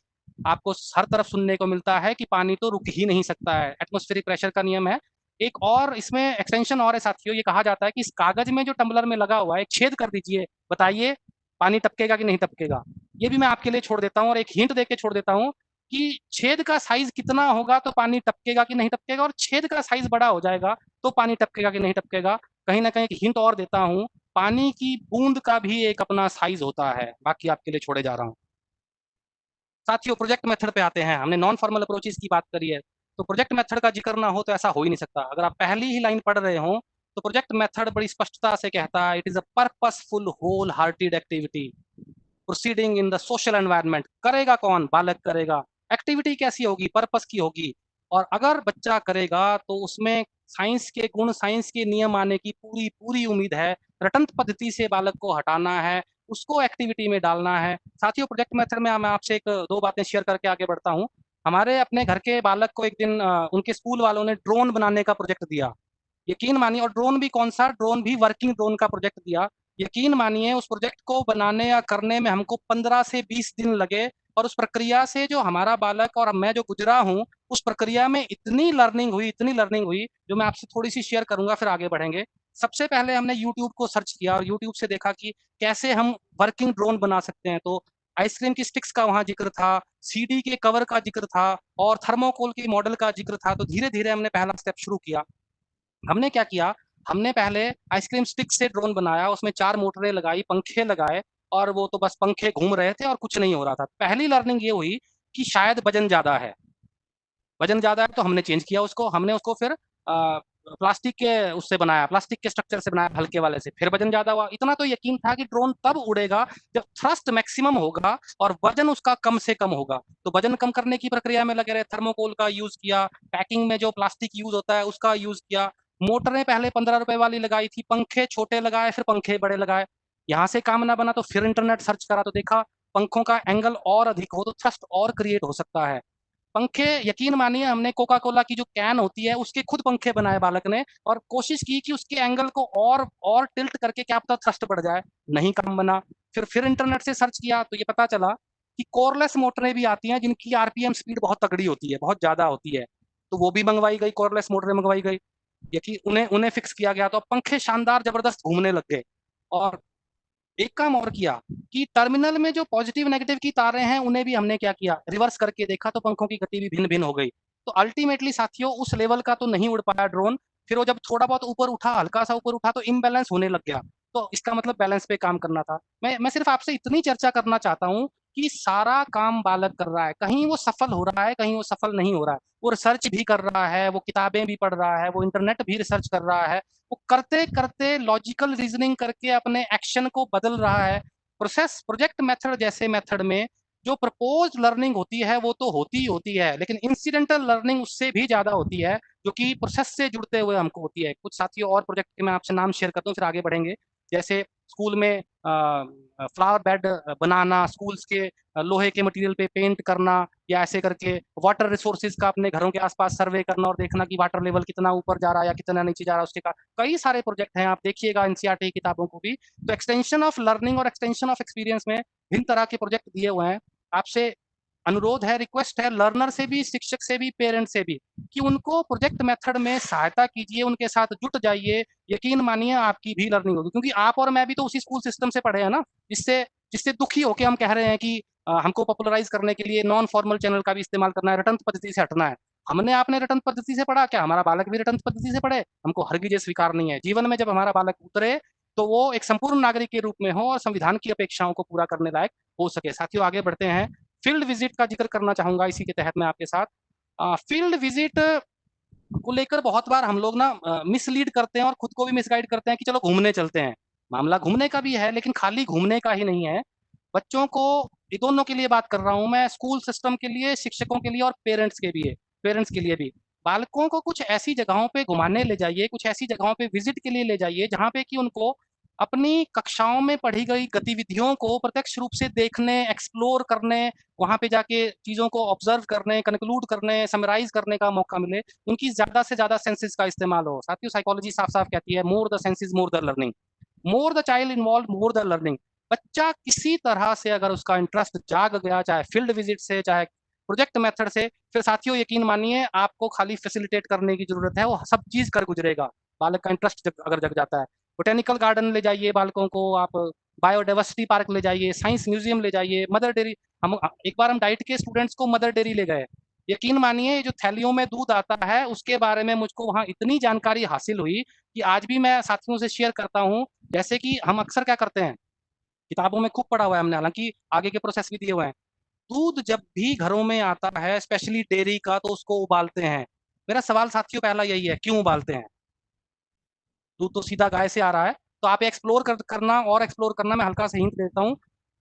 B: आपको हर तरफ सुनने को मिलता है कि पानी तो रुक ही नहीं सकता है। एटमॉस्फेरिक प्रेशर का नियम है। एक और इसमें एक्सटेंशन और है साथियों, ये कहा जाता है कि इस कागज में जो टम्बलर में लगा हुआ है, एक छेद कर दीजिए, बताइए पानी टपकेगा कि नहीं टपकेगा। ये भी मैं आपके लिए छोड़ देता हूँ, और एक हिंट देके छोड़ देता हूँ कि छेद का साइज कितना होगा तो पानी टपकेगा कि नहीं टपकेगा, और छेद का साइज बड़ा हो जाएगा तो पानी टपकेगा कि नहीं टपकेगा। कहीं ना कहीं एक हिंट और देता हूँ, पानी की बूंद का भी एक अपना साइज होता है। बाकी आपके लिए छोड़े जा रहा हूँ साथियों। प्रोजेक्ट मेथड पे आते हैं। हमने नॉन फॉर्मल अप्रोचेस की बात करी है, तो प्रोजेक्ट मेथड का जिक्र ना हो तो ऐसा हो ही नहीं सकता। अगर आप पहली ही लाइन पढ़ रहे हो तो प्रोजेक्ट मेथड बड़ी स्पष्टता से कहता है, it is a purposeful whole hearted activity proceeding in the social environment. करेगा कौन? बालक करेगा। एक्टिविटी कैसी होगी? पर्पस की होगी। और अगर बच्चा करेगा तो उसमें साइंस के गुण, साइंस के नियम आने की पूरी पूरी उम्मीद है। रटंत पद्धति से बालक को हटाना है, उसको एक्टिविटी में डालना है। साथियों, प्रोजेक्ट मेथड में मैं आपसे एक दो बातें शेयर करके आगे बढ़ता हूँ। हमारे अपने घर के बालक को एक दिन उनके स्कूल वालों ने ड्रोन बनाने का प्रोजेक्ट दिया। यकीन मानिए, और ड्रोन भी कौन सा ड्रोन, भी वर्किंग ड्रोन का प्रोजेक्ट दिया। यकीन मानिए उस प्रोजेक्ट को बनाने या करने में हमको 15 से 20 दिन लगे, और उस प्रक्रिया से जो हमारा बालक और मैं जो गुजरा हूँ, उस प्रक्रिया में इतनी लर्निंग हुई, इतनी लर्निंग हुई, जो मैं आपसे थोड़ी सी शेयर करूंगा, फिर आगे बढ़ेंगे। सबसे पहले हमने यूट्यूब को सर्च किया और यूट्यूब से देखा कि कैसे हम वर्किंग ड्रोन बना सकते हैं। तो आइसक्रीम की स्टिक्स का वहां जिक्र था, सीडी के कवर का जिक्र था, और थर्मोकोल के मॉडल का जिक्र था। तो धीरे धीरे हमने पहला स्टेप शुरू किया। हमने क्या किया, हमने पहले आइसक्रीम स्टिक से ड्रोन बनाया, उसमें 4 मोटरें लगाई, पंखे लगाए, और वो तो बस पंखे घूम रहे थे और कुछ नहीं हो रहा था। पहली लर्निंग ये हुई कि शायद वजन ज्यादा है। वजन ज्यादा है तो हमने चेंज किया उसको। हमने उसको फिर प्लास्टिक के उससे बनाया, प्लास्टिक के स्ट्रक्चर से बनाया, हल्के वाले से। फिर वजन ज्यादा हुआ। इतना तो यकीन था कि ड्रोन तब उड़ेगा जब थ्रस्ट मैक्सिमम होगा और वजन उसका कम से कम होगा। तो वजन कम करने की प्रक्रिया में लगे रहे, थर्मोकोल का यूज किया, पैकिंग में जो प्लास्टिक यूज होता है उसका यूज किया। मोटरें पहले 15 रुपए वाली लगाई थी, पंखे छोटे लगाए, फिर पंखे बड़े लगाए। यहाँ से काम ना बना तो फिर इंटरनेट सर्च करा, तो देखा पंखों का एंगल और अधिक हो तो थ्रस्ट और क्रिएट हो सकता है। पंखे, यकीन मानिए हमने कोका कोला की जो कैन होती है उसके खुद पंखे बनाए बालक ने, और कोशिश की कि उसके एंगल को और टिल्ट करके क्या पता थ्रस्ट बढ़ जाए। नहीं काम बना। फिर इंटरनेट से सर्च किया तो ये पता चला कि कोरलेस मोटरें भी आती हैं जिनकी आरपीएम स्पीड बहुत तगड़ी होती है, बहुत ज्यादा होती है। तो वो भी मंगवाई गई, कोरलेस मोटरें मंगवाई गई। यकीन उन्हें उन्हें फिक्स किया गया तो अब पंखे शानदार जबरदस्त घूमने लग गए। और एक काम और किया कि टर्मिनल में जो पॉजिटिव नेगेटिव की तारें हैं उन्हें भी हमने क्या किया, रिवर्स करके देखा, तो पंखों की गति भी भिन्न भिन्न हो गई। तो अल्टीमेटली साथियों उस लेवल का तो नहीं उड़ पाया ड्रोन। फिर वो जब थोड़ा बहुत ऊपर उठा, हल्का सा ऊपर उठा, तो इम्बैलेंस होने लग गया। तो इसका मतलब बैलेंस पे काम करना था। मैं सिर्फ आपसे इतनी चर्चा करना चाहता हूँ कि सारा काम बालक कर रहा है, कहीं वो सफल हो रहा है, कहीं वो सफल नहीं हो रहा है। वो रिसर्च भी कर रहा है, वो किताबें भी पढ़ रहा है, वो इंटरनेट भी रिसर्च कर रहा है, वो करते करते लॉजिकल रीजनिंग करके अपने एक्शन को बदल रहा है। प्रोजेक्ट मेथड जैसे मेथड में जो प्रपोज लर्निंग होती है वो तो होती ही होती है, लेकिन इंसिडेंटल लर्निंग उससे भी ज्यादा होती है, जो कि प्रोसेस से जुड़ते हुए हमको होती है। कुछ साथियों और प्रोजेक्ट के मैं आपसे नाम शेयर करता हूँ, फिर आगे बढ़ेंगे। जैसे स्कूल में फ्लावर बेड बनाना, स्कूल्स के लोहे के मटेरियल पे पेंट करना, या ऐसे करके वाटर रिसोर्सेज का अपने घरों के आसपास सर्वे करना और देखना कि वाटर लेवल कितना ऊपर जा रहा है या कितना नीचे जा रहा है, उसके का कई सारे प्रोजेक्ट हैं, आप देखिएगा एनसीईआरटी की किताबों को भी। तो एक्सटेंशन ऑफ लर्निंग और एक्सटेंशन ऑफ एक्सपीरियंस में भिन्न तरह के प्रोजेक्ट दिए हुए हैं। आपसे अनुरोध है, रिक्वेस्ट है, लर्नर से भी, शिक्षक से भी, पेरेंट से भी, कि उनको प्रोजेक्ट मेथड में सहायता कीजिए, उनके साथ जुट जाइए। यकीन मानिए आपकी भी लर्निंग होगी, क्योंकि आप और मैं भी तो उसी स्कूल सिस्टम से पढ़े हैं ना, जिससे जिससे दुखी होकर हम कह रहे हैं कि हमको पॉपुलराइज करने के लिए नॉन फॉर्मल चैनल का भी इस्तेमाल करना है, रटंत पद्धति से हटना है। हमने आपने रटंत पद्धति से पढ़ा क्या? हमारा बालक भी रटंत पद्धति से पढ़े? हमको हरगिज स्वीकार नहीं है। जीवन में जब हमारा बालक उतरे तो वो एक संपूर्ण नागरिक के रूप में हो और संविधान की अपेक्षाओं को पूरा करने लायक हो सके। साथियों, आगे बढ़ते हैं। फील्ड विजिट का जिक्र करना चाहूंगा इसी के तहत मैं आपके साथ। फील्ड विजिट को लेकर बहुत बार हम लोग ना मिसलीड करते हैं और खुद को भी मिसगाइड करते हैं कि चलो घूमने चलते हैं। मामला घूमने का भी है, लेकिन खाली घूमने का ही नहीं है। बच्चों को, ये दोनों के लिए बात कर रहा हूं मैं, स्कूल सिस्टम के लिए, शिक्षकों के लिए और पेरेंट्स के लिए भी। बालकों को कुछ ऐसी जगहों पे घुमाने ले जाइए, कुछ ऐसी जगहों पे विजिट के लिए ले जाइए जहां पे कि उनको अपनी कक्षाओं में पढ़ी गई गतिविधियों को प्रत्यक्ष रूप से देखने, एक्सप्लोर करने, वहां पे जाके चीजों को ऑब्जर्व करने, कंक्लूड करने, समराइज करने का मौका मिले। उनकी ज्यादा से ज्यादा सेंसेस का इस्तेमाल हो। साथियों, साइकोलॉजी साफ साफ कहती है, more the senses more the learning, more the child involve more the learning. बच्चा किसी तरह से अगर उसका इंटरेस्ट जाग गया, चाहे फील्ड विजिट से, चाहे प्रोजेक्ट मेथड से, फिर साथियों यकीन मानिए आपको खाली फैसिलिटेट करने की जरूरत है, वो सब चीज कर गुजरेगा। बालक का इंटरेस्ट अगर जग जाता है, बोटेनिकल गार्डन ले जाइए बालकों को आप, बायोडाइवर्सिटी पार्क ले जाइए, साइंस म्यूजियम ले जाइए, मदर डेयरी। हम एक बार हम डाइट के स्टूडेंट्स को मदर डेयरी ले गए। यकीन मानिए जो थैलियों में दूध आता है उसके बारे में मुझको वहां इतनी जानकारी हासिल हुई कि आज भी मैं साथियों से शेयर करता हूं। जैसे कि हम अक्सर क्या करते हैं, किताबों में खूब पढ़ा हुआ है हमने, हालांकि आगे के प्रोसेस भी दिए हुए हैं। दूध जब भी घरों में आता है, स्पेशली डेयरी का, तो उसको उबालते हैं। मेरा सवाल साथियों पहला यही है, क्यों उबालते हैं? दूध तो सीधा गाय से आ रहा है। तो आप करना और एक्सप्लोर करना, मैं हल्का सा हिंट देता हूँ।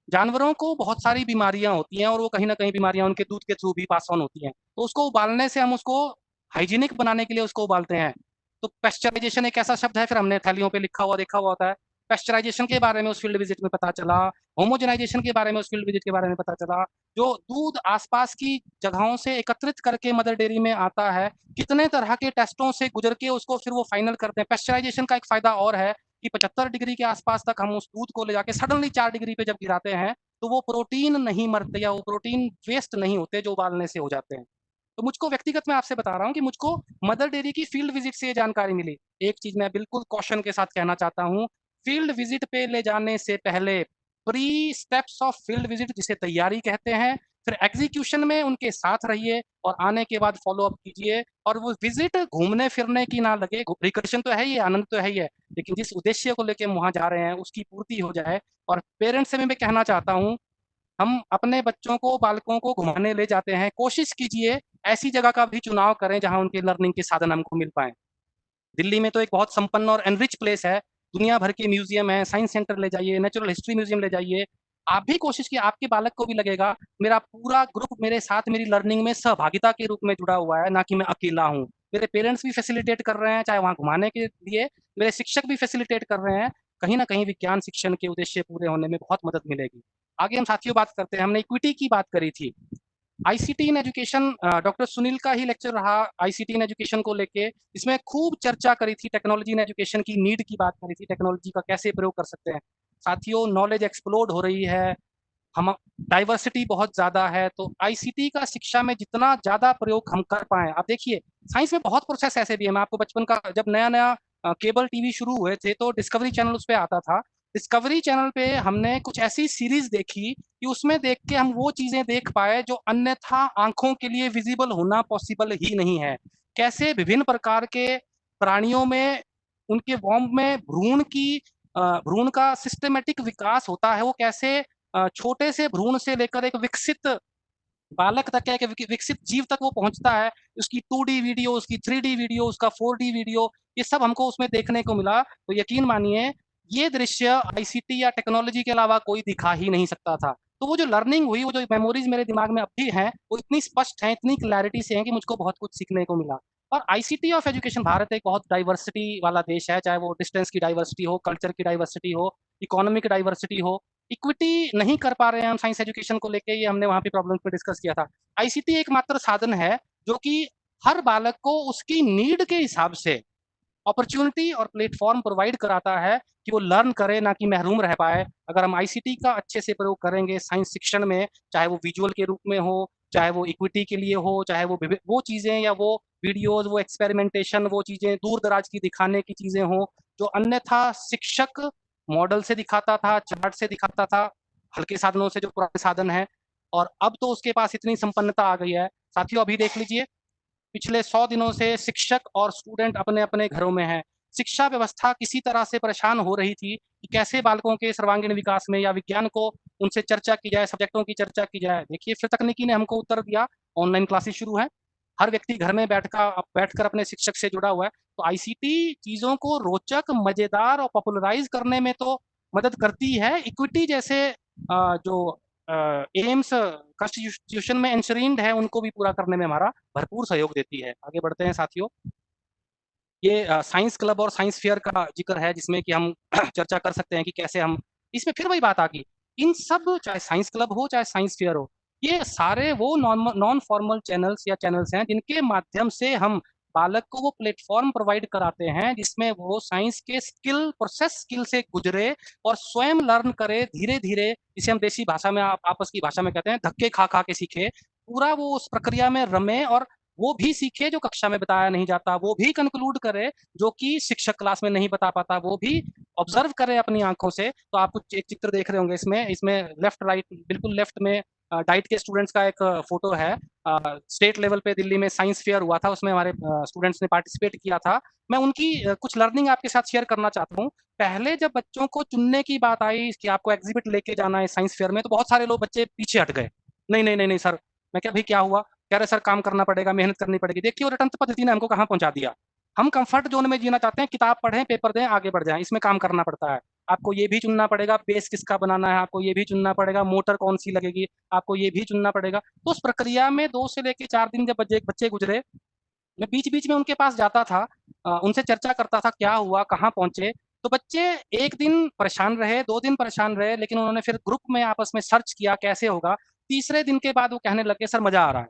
B: जानवरों को बहुत सारी बीमारियां होती हैं और वो कहीं ना कहीं बीमारियां उनके दूध के थ्रू भी पास ऑन होती हैं, तो उसको उबालने से हम उसको हाइजीनिक बनाने के लिए उसको उबालते हैं। तो पेस्चराइजेशन एक ऐसा शब्द है, फिर हमने थैलियों पे लिखा हुआ देखा हुआ होता है। पेस्चराइजेशन के बारे में उस फील्ड विजिट में पता चला, होमोजेनाइजेशन के बारे में उस फील्ड विजिट के बारे में पता चला। जो दूध आसपास की जगहों से एकत्रित करके मदर डेयरी में आता है, कितने तरह के टेस्टों से गुजर के उसको फिर वो फाइनल करते हैं। पेस्चराइजेशन का एक फायदा और है कि 75 डिग्री के आसपास तक हम उस दूध को ले जाके सडनली 4 डिग्री पे जब गिराते हैं, तो वो प्रोटीन नहीं मरते या वो प्रोटीन वेस्ट नहीं होते जो उबालने से हो जाते हैं। तो मुझको व्यक्तिगत मैं आपसे बता रहा हूँ कि मुझको मदर डेयरी की फील्ड विजिट से ये जानकारी मिली। एक चीज मैं बिल्कुल कॉशन के साथ कहना चाहता हूँ, फील्ड विजिट पे ले जाने से पहले pre steps of field visit, जिसे तैयारी कहते हैं, फिर एग्जीक्यूशन में उनके साथ रहिए और आने के बाद फॉलो अप कीजिए। और वो विजिट घूमने फिरने की ना लगे, रिकर्शन तो है ही, आनंद तो है ही है, लेकिन जिस उद्देश्य को लेकर वहां जा रहे हैं उसकी पूर्ति हो जाए। और पेरेंट्स से भी मैं कहना चाहता हूँ, हम अपने बच्चों को, बालकों को घुमाने ले जाते हैं, कोशिश कीजिए ऐसी जगह का भी चुनाव करें जहां उनके लर्निंग के साधन हमको मिल पाए। दिल्ली में तो एक बहुत संपन्न और एनरिच प्लेस है, दुनिया भर के म्यूजियम है, साइंस सेंटर ले जाइए, नेचुरल हिस्ट्री म्यूजियम ले जाइए। आप भी कोशिश कीजिए, आपके बालक को भी लगेगा मेरा पूरा ग्रुप मेरे साथ मेरी लर्निंग में सहभागिता के रूप में जुड़ा हुआ है, ना कि मैं अकेला हूँ। मेरे पेरेंट्स भी फैसिलिटेट कर रहे हैं, चाहे वहाँ घुमाने के लिए मेरे शिक्षक भी फैसिलिटेट कर रहे हैं। कहीं ना कहीं विज्ञान शिक्षण के उद्देश्य पूरे होने में बहुत मदद मिलेगी। आगे हम साथियों बात करते हैं, हमने इक्विटी की बात करी थी। ICT in education, doctor Sunil का ही लेक्चर रहा आईसीटी इन एजुकेशन को लेके। इसमें खूब चर्चा करी थी, टेक्नोलॉजी इन एजुकेशन की नीड की बात करी थी, टेक्नोलॉजी का कैसे प्रयोग कर सकते हैं। साथियों, नॉलेज एक्सप्लोड हो रही है, हम डाइवर्सिटी बहुत ज्यादा है, तो आईसीटी का शिक्षा में जितना ज्यादा प्रयोग हम कर पाए। आप देखिए साइंस में बहुत प्रोसेस ऐसे भी है। मैं आपको बचपन का, जब नया नया केबल टीवी शुरू हुए थे तो डिस्कवरी चैनल उस पर आता था। डिस्कवरी चैनल पे हमने कुछ ऐसी सीरीज देखी कि उसमें देख के हम वो चीजें देख पाए जो अन्यथा आंखों के लिए विजिबल होना पॉसिबल ही नहीं है। कैसे विभिन्न प्रकार के प्राणियों में, उनके वॉम्ब में भ्रूण का सिस्टमेटिक विकास होता है, वो कैसे छोटे से भ्रूण से लेकर एक विकसित बालक तक है, कि विकसित जीव तक वो पहुंचता है। उसकी 2D वीडियो, उसकी 3D वीडियो, उसका 4D वीडियो, ये सब हमको उसमें देखने को मिला। तो यकीन मानिए ये दृश्य आईसीटी या टेक्नोलॉजी के अलावा कोई दिखा ही नहीं सकता था। तो वो जो लर्निंग हुई, वो जो मेमोरीज मेरे दिमाग में अब भी हैं, वो इतनी स्पष्ट हैं, इतनी क्लैरिटी से हैं कि मुझको बहुत कुछ सीखने को मिला। और आईसीटी ऑफ एजुकेशन, भारत एक बहुत डाइवर्सिटी वाला देश है, चाहे वो डिस्टेंस की डाइवर्सिटी हो, कल्चर की डाइवर्सिटी हो, इकोनॉमिक डाइवर्सिटी हो। इक्विटी नहीं कर पा रहे हैं हम साइंस एजुकेशन को लेके, ये हमने वहाँ पे प्रॉब्लम पे डिस्कस किया था। आईसीटी एकमात्र साधन है जो कि हर बालक को उसकी नीड के हिसाब से अपॉर्चुनिटी और प्लेटफॉर्म प्रोवाइड कराता है कि वो लर्न करे, ना कि महरूम रह पाए। अगर हम आईसीटी का अच्छे से प्रयोग करेंगे साइंस शिक्षण में, चाहे वो विजुअल के रूप में हो, चाहे वो इक्विटी के लिए हो, चाहे वो चीज़ें या वो वीडियोज, वो एक्सपेरिमेंटेशन, वो चीज़ें दूर दराज की दिखाने की चीज़ें हों, जो अन्यथा शिक्षक मॉडल से दिखाता था, चार्ट से दिखाता था, हल्के साधनों से जो पुराने साधन हैं, और अब तो उसके पास इतनी संपन्नता आ गई है। साथियों, अभी देख लीजिए, पिछले 100 दिनों से शिक्षक और स्टूडेंट अपने अपने घरों में हैं। शिक्षा व्यवस्था किसी तरह से परेशान हो रही थी कि कैसे बालकों के सर्वांगीण विकास में या विज्ञान को उनसे चर्चा की जाए, सब्जेक्टों की चर्चा की जाए। देखिए, फिर तकनीकी ने हमको उत्तर दिया, ऑनलाइन क्लासेस शुरू हैं, हर व्यक्ति घर में बैठकर अपने शिक्षक से जुड़ा हुआ है। तो आईसीटी चीज़ों को रोचक, मज़ेदार और पॉपुलराइज करने में तो मदद करती है। इक्विटी जैसे जो एम्स कॉन्स्टिट्यूशन में एंशरीन्ड है, उनको भी पूरा करने में हमारा भरपूर सहयोग देती है। आगे बढ़ते हैं साथियों। ये साइंस क्लब और साइंस फेयर का जिक्र है, जिसमें कि हम चर्चा कर सकते हैं कि कैसे हम इसमें, फिर वही बात आ गई, इन सब, चाहे साइंस क्लब हो चाहे साइंस फेयर हो, ये सारे वो नॉन फॉर्मल चैनल्स हैं जिनके माध्यम से हम बालक को वो प्लेटफॉर्म प्रोवाइड कराते हैं जिसमें वो साइंस के प्रोसेस स्किल से गुजरे और स्वयं लर्न करे धीरे धीरे, जिसे हम देसी भाषा में, आपस की भाषा में कहते हैं, धक्के खा खा के सीखे, पूरा वो उस प्रक्रिया में रमे और वो भी सीखे जो कक्षा में बताया नहीं जाता, वो भी कंक्लूड करे जो कि शिक्षक क्लास में नहीं बता पाता, वो भी ऑब्जर्व करे अपनी आंखों से। तो आप कुछ एक चित्र देख रहे होंगे इसमें लेफ्ट राइट, बिल्कुल लेफ्ट में डाइट के स्टूडेंट्स का एक फोटो है। स्टेट लेवल पे दिल्ली में साइंस फेयर हुआ था, उसमें हमारे स्टूडेंट्स ने पार्टिसिपेट किया था। मैं उनकी कुछ लर्निंग आपके साथ शेयर करना चाहता हूँ। पहले जब बच्चों को चुनने की बात आई कि आपको एग्जिबिट लेके जाना है साइंस फेयर में, तो बहुत सारे लोग बच्चे पीछे हट गए। नहीं नहीं नहीं नहीं सर। मैं क्या, भाई क्या हुआ? कह रहे सर काम करना पड़ेगा, मेहनत करनी पड़ेगी। देखिए, वो रटन पद्धति ने हमको कहाँ पहुंचा दिया। हम कंफर्ट जोन में जीना चाहते हैं, किताब पढ़ें, पेपर दें, आगे बढ़ जाएं, इसमें काम करना पड़ता है। आपको ये भी चुनना पड़ेगा बेस किसका बनाना है, आपको ये भी चुनना पड़ेगा मोटर कौन सी लगेगी, आपको ये भी चुनना पड़ेगा। तो उस प्रक्रिया में 2 से लेके 4 दिन जब बच्चे गुजरे, मैं बीच-बीच में उनके पास जाता था, उनसे चर्चा करता था क्या हुआ, कहाँ पहुँचे। तो बच्चे 1 दिन परेशान रहे, 2 दिन परेशान रहे, लेकिन उन्होंने फिर ग्रुप में आपस में सर्च किया कैसे होगा। तीसरे दिन के बाद वो कहने लगे सर मज़ा आ रहा है,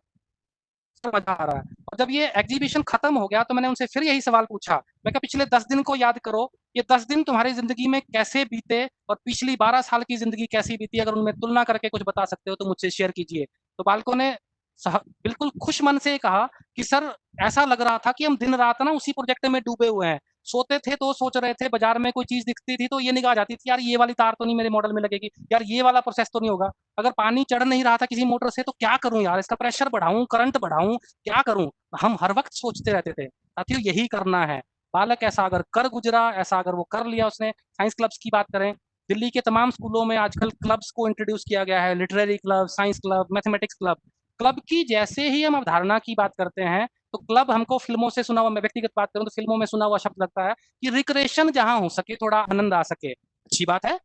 B: सर मज़ा आ रहा है। और जब ये एग्ज़िबिशन खत्म हो गया तो मैंने उनसे फिर यही सवाल पूछा। मैं कहा पिछले 10 दिन को याद करो, ये 10 दिन तुम्हारी ज़िंदगी में कैसे बीते और पिछली 12 साल की ज़िंदगी कैसी बीती? अगर उनमें तुलना करके कुछ बता सकते हो तो मुझसे शेयर कीजिए। तो बालकों ने बिल्कुल खुश मन से कहा कि सर ऐसा लग रहा था कि हम दिन रात ना उसी प्रोजेक्ट में डूबे हुए हैं। सोते थे तो सोच रहे थे, बाजार में कोई चीज़ दिखती थी तो ये निगाह जाती थी, यार ये वाली तार तो नहीं मेरे मॉडल में लगेगी, यार ये वाला प्रोसेस तो नहीं होगा, अगर पानी चढ़ नहीं रहा था किसी मोटर से तो क्या करूँ यार, इसका प्रेशर बढ़ाऊँ, करंट बढ़ाऊँ, क्या करूँ? हम हर वक़्त सोचते रहते थे। साथियों, यही करना है। बालक ऐसा अगर कर गुज़रा, ऐसा अगर वो कर लिया उसने। साइंस क्लब्स की बात करें, दिल्ली के तमाम स्कूलों में आजकल क्लब्स को इंट्रोड्यूस किया गया है, literary club, science club, mathematics club. Club की जैसे ही हम अवधारणा की बात करते हैं, तो क्लब हमको फ़िल्मों से सुना हुआ, मैं व्यक्तिगत बात करूँ तो फ़िल्मों में सुना हुआ शब्द लगता है कि रिक्रिएशन जहाँ हो सके, थोड़ा आनंद आ सके। अच्छी बात है।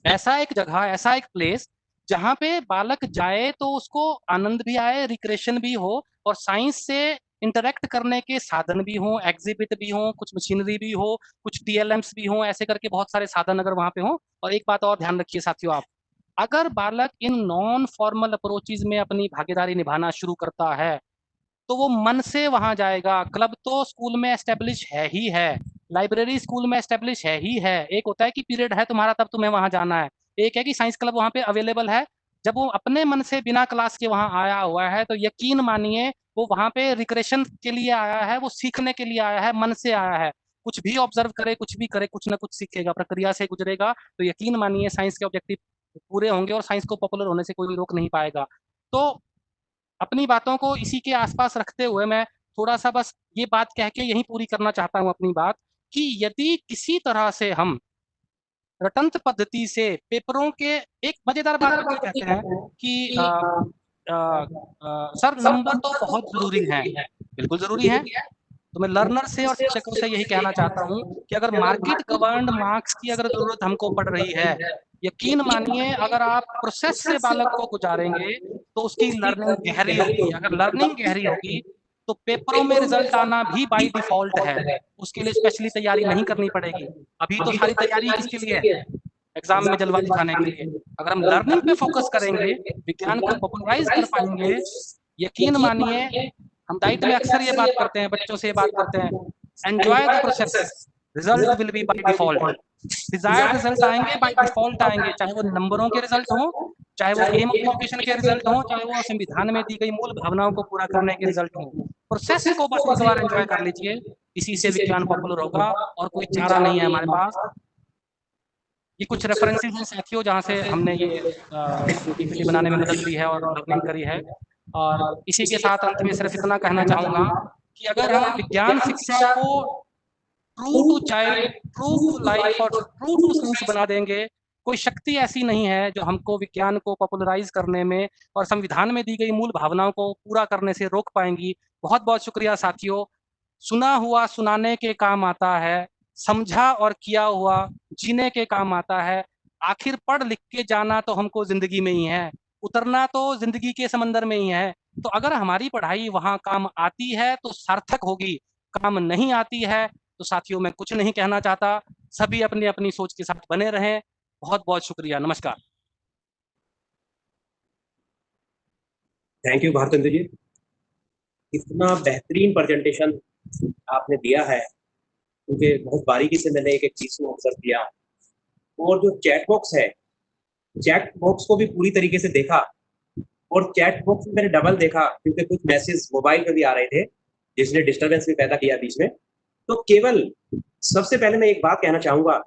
B: ऐसा एक जगह, ऐसा एक प्लेस जहाँ पे बालक जाए तो उसको आनंद भी आए, रिक्रिएशन भी हो और साइंस से इंटरैक्ट करने के साधन भी हों, एग्जिबिट भी हों, कुछ मशीनरी भी हो, कुछ टीएलएम्स भी हों, ऐसे करके बहुत सारे साधन अगर वहाँ पे हों। और एक बात और ध्यान रखिए साथियों आप, अगर बालक इन नॉन फॉर्मल अप्रोचेज़ में अपनी भागीदारी निभाना शुरू करता है, तो वो मन से वहाँ जाएगा। क्लब तो स्कूल में एस्टेब्लिश है ही है, लाइब्रेरी स्कूल में एस्टेब्लिश है ही है। एक होता है कि पीरियड है तुम्हारा तब तुम्हें वहाँ जाना है, एक है कि साइंस क्लब वहाँ पे अवेलेबल है। जब वो अपने मन से बिना क्लास के वहाँ आया हुआ है तो यकीन मानिए वो वहाँ पे रिक्रेशन के लिए आया है, वो सीखने के लिए आया है, मन से आया है। कुछ भी ऑब्जर्व करे, कुछ भी करे, कुछ ना कुछ सीखेगा, प्रक्रिया से गुजरेगा। तो यकीन मानिए साइंस के ऑब्जेक्टिव पूरे होंगे और साइंस को पॉपुलर होने से कोई भी रोक नहीं पाएगा। तो अपनी बातों को इसी के आसपास रखते हुए मैं थोड़ा-सा बस ये बात कह के यहीं पूरी करना चाहता हूँ अपनी बात, कि यदि किसी तरह से हम रटंत पद्धति से पेपरों के, एक मज़ेदार बात तो ये कहते हैं कि सर नंबर तो बहुत ज़रूरी हैं, बिल्कुल ज़रूरी हैं। तो मैं लर्नर से और शिक्षकों से यही कहना चाहता हूँ कि अगर मार्केट गवर्न्ड मार्क्स की अगर ज़रूरत हमको पड़ रही है, यकीन मानिए अगर आप प्रोसेस से बालक को गुजारेंगे, तो उसकी लर्निंग गहरी होगी। अगर लर्निंग गहरी होगी, तो पेपरों में रिज़ल्ट आना भी बाय डिफ़ॉल्ट है। उसके लिए स्पेशली तैयारी नहीं करनी पड़ेगी। अभी तो सारी तैयारी किसके लिए है? एग्जाम में जलवा दिखाने के लिए। अगर हम लर्निंग पे फोकस करेंगे, विज्ञान को पॉपुलराइज कर पाएंगे, यकीन मानिए, हम डाइट में अक्सर ये बात करते हैं, बच्चों से ये बात करते हैं, enjoy the process, result will be by default. Desired result आएंगे, बाय डिफॉल्ट आएंगे, चाहे वो नंबरों के रिजल्ट हो, चाहे वो एम ऑफ एजुकेशन के रिजल्ट हो, चाहे वो संविधान में दी गई मूल भावनाओं को पूरा करने के रिजल्ट हो। प्रोसेस को बस एक बार एंजॉय कर लीजिए, इसी से विज्ञान पॉपुलर होगा, और कोई चारा नहीं है हमारे पास। ये कुछ रेफरेंसेस हैं साथियों, जहाँ से हमने ये पीपीटी बनाने में मदद ली है और लर्निंग करी है। और इसी के साथ अंत में सिर्फ इतना कहना चाहूंगा कि अगर हम विज्ञान शिक्षा को true to child, true to life और ट्रू टू साइंस बना देंगे, कोई शक्ति ऐसी नहीं है जो हमको विज्ञान को पॉपुलराइज करने में और संविधान में दी गई मूल भावनाओं को पूरा करने से रोक पाएंगी। बहुत बहुत शुक्रिया साथियों। सुना हुआ सुनाने के काम आता है, समझा और किया हुआ जीने के काम आता है। आखिर पढ़ लिख के जाना तो हमको जिंदगी में ही है, उतरना तो जिंदगी के समंदर में ही है। तो अगर हमारी पढ़ाई वहां काम आती है तो सार्थक होगी, काम नहीं आती है तो साथियों मैं कुछ नहीं कहना चाहता। सभी अपनी अपनी सोच के साथ बने रहें। बहुत बहुत शुक्रिया, नमस्कार।
A: थैंक यू भारतेंद्र जी, इतना बेहतरीन प्रेजेंटेशन आपने दिया है, क्योंकि बहुत बारीकी से मैंने एक एक चीज को ऑब्जर्व किया, और जो चैट बॉक्स है, चैट बॉक्स को भी पूरी तरीके से देखा, और चैट बॉक्स में मैंने डबल देखा क्योंकि कुछ मैसेज मोबाइल पे भी आ रहे थे जिसने डिस्टरबेंस भी पैदा किया बीच में। तो केवल सबसे पहले मैं एक बात कहना चाहूंगा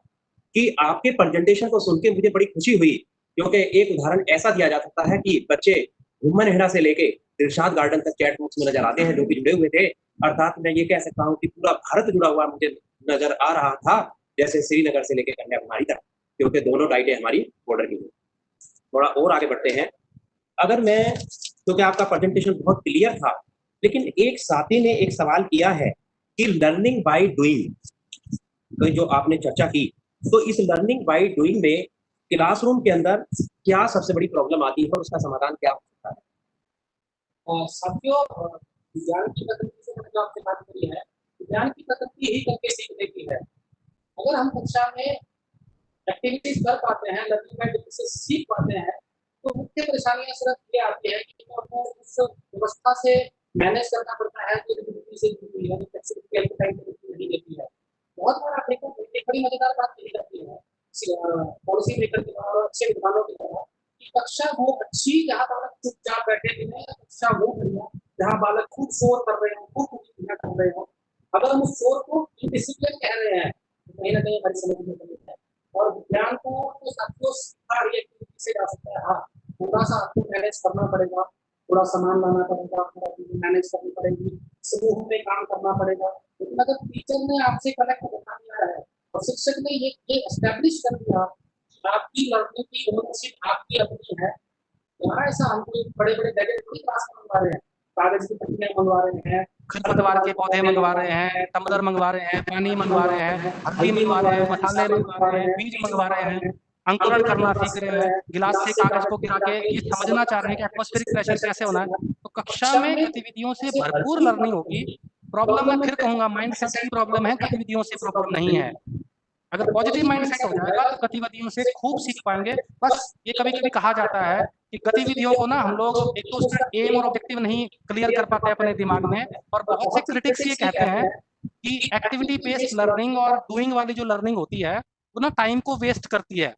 A: कि आपके प्रेजेंटेशन को सुन के मुझे बड़ी खुशी हुई, क्योंकि एक उदाहरण ऐसा दिया जा सकता है कि बच्चे घुमन हेड़ा से लेके दिलशाद गार्डन तक चैट बॉक्स में नजर आते हैं जो कि जुड़े हुए थे। अर्थात मैं ये कह सकता हूँ कि पूरा भारत जुड़ा हुआ मुझे नजर आ रहा था, जैसे श्रीनगर से लेकर कन्याकुमारी तक, क्योंकि दोनों डाइटें हमारी बॉर्डर की। थोड़ा और आगे बढ़ते हैं। अगर मैं, क्योंकि आपका प्रेजेंटेशन बहुत क्लियर था, लेकिन एक साथी ने एक सवाल किया है कि लर्निंग बाय डूइंग, तो जो आपने चर्चा की, तो इस लर्निंग बाय डूइंग में क्लासरूम के अंदर क्या सबसे बड़ी प्रॉब्लम आती है और उसका समाधान क्या हो सकता है?
C: साथियों, विज्ञान की प्रकृति से मैंने आपसे बात करी है, विज्ञान की प्रकृति ही करके सीखने की है। अगर हम कक्षा में एक्टिविटीज कर पाते हैं, लर्निंग बाय डूइंग से सीख पाते हैं, तो मुख्य परेशानियां सिर्फ ये आती है कि आपको उस व्यवस्था से मैनेज करना पड़ता है जो एक्टिविटी से जुड़ी है, फ्लेक्सिबिलिटी टाइम नहीं देती है। बहुत बार आप देखो, एक बड़ी मजेदार बात यही रहती है पॉलिसी मेकर की और अच्छे विद्वानों की तरह कि कक्षा वो अच्छी जहाँ बालक चुपचाप बैठे हुए हैं, कक्षा वो बढ़िया जहाँ बालक खूब शोर कर रहे हो, खूब कर रहे हो। अगर हम उस शोर को डिसिप्लिन कह रहे हैं तो कहीं ना कहीं हमारी समझ में कमी है। और विज्ञान को तो साथियों सीखा एक्टिविटी से जा सकता है। हाँ, थोड़ा सा आपको मैनेज करना पड़ेगा, थोड़ा सामान लाना पड़ेगा, थोड़ा चीजें मैनेज करनी पड़ेगी, समूह में काम करना पड़ेगा। लेकिन अगर टीचर ने आपसे कनेक्ट बना दिया है और शिक्षक ने ये एस्टेब्लिश कर दिया कि आपकी लर्निंग की ओनरशिप आपकी अपनी है, यहाँ ऐसा हम कोई बड़े बड़े गैजेट थोड़ी क्लास में मंगवा रहे हैं, कागज की पत्तियां मंगवा रहे हैं,
B: खरपतवार के पौधे मंगवा रहे हैं, टम्बलर मंगवा रहे हैं, पानी मंगवा रहे हैं, हल्दी मंगवा रहे हैं, मसाले मंगवा रहे हैं, बीज मंगवा रहे हैं, अंकुरण करना सीख रहे हैं, गिलास से कागज को गिरा के ये समझना चाह रहे हैं कि एटमॉस्फेरिक प्रेशर कैसे होना है। तो कक्षा में गतिविधियों से भरपूर लर्निंग होगी। प्रॉब्लम मैं फिर कहूंगा माइंडसेट की प्रॉब्लम है, गतिविधियों से प्रॉब्लम नहीं है। अगर पॉजिटिव माइंडसेट हो जाएगा तो गतिविधियों से खूब सीख पाएंगे। बस ये कभी कभी कहा जाता है कि गतिविधियों को ना हम लोग एक तो उसका एम और ऑब्जेक्टिव नहीं क्लियर कर पाते अपने दिमाग में, और बहुत से क्रिटिक्स ये कहते हैं कि एक्टिविटी बेस्ड लर्निंग और डूइंग वाली जो लर्निंग होती है वो ना टाइम को वेस्ट करती है।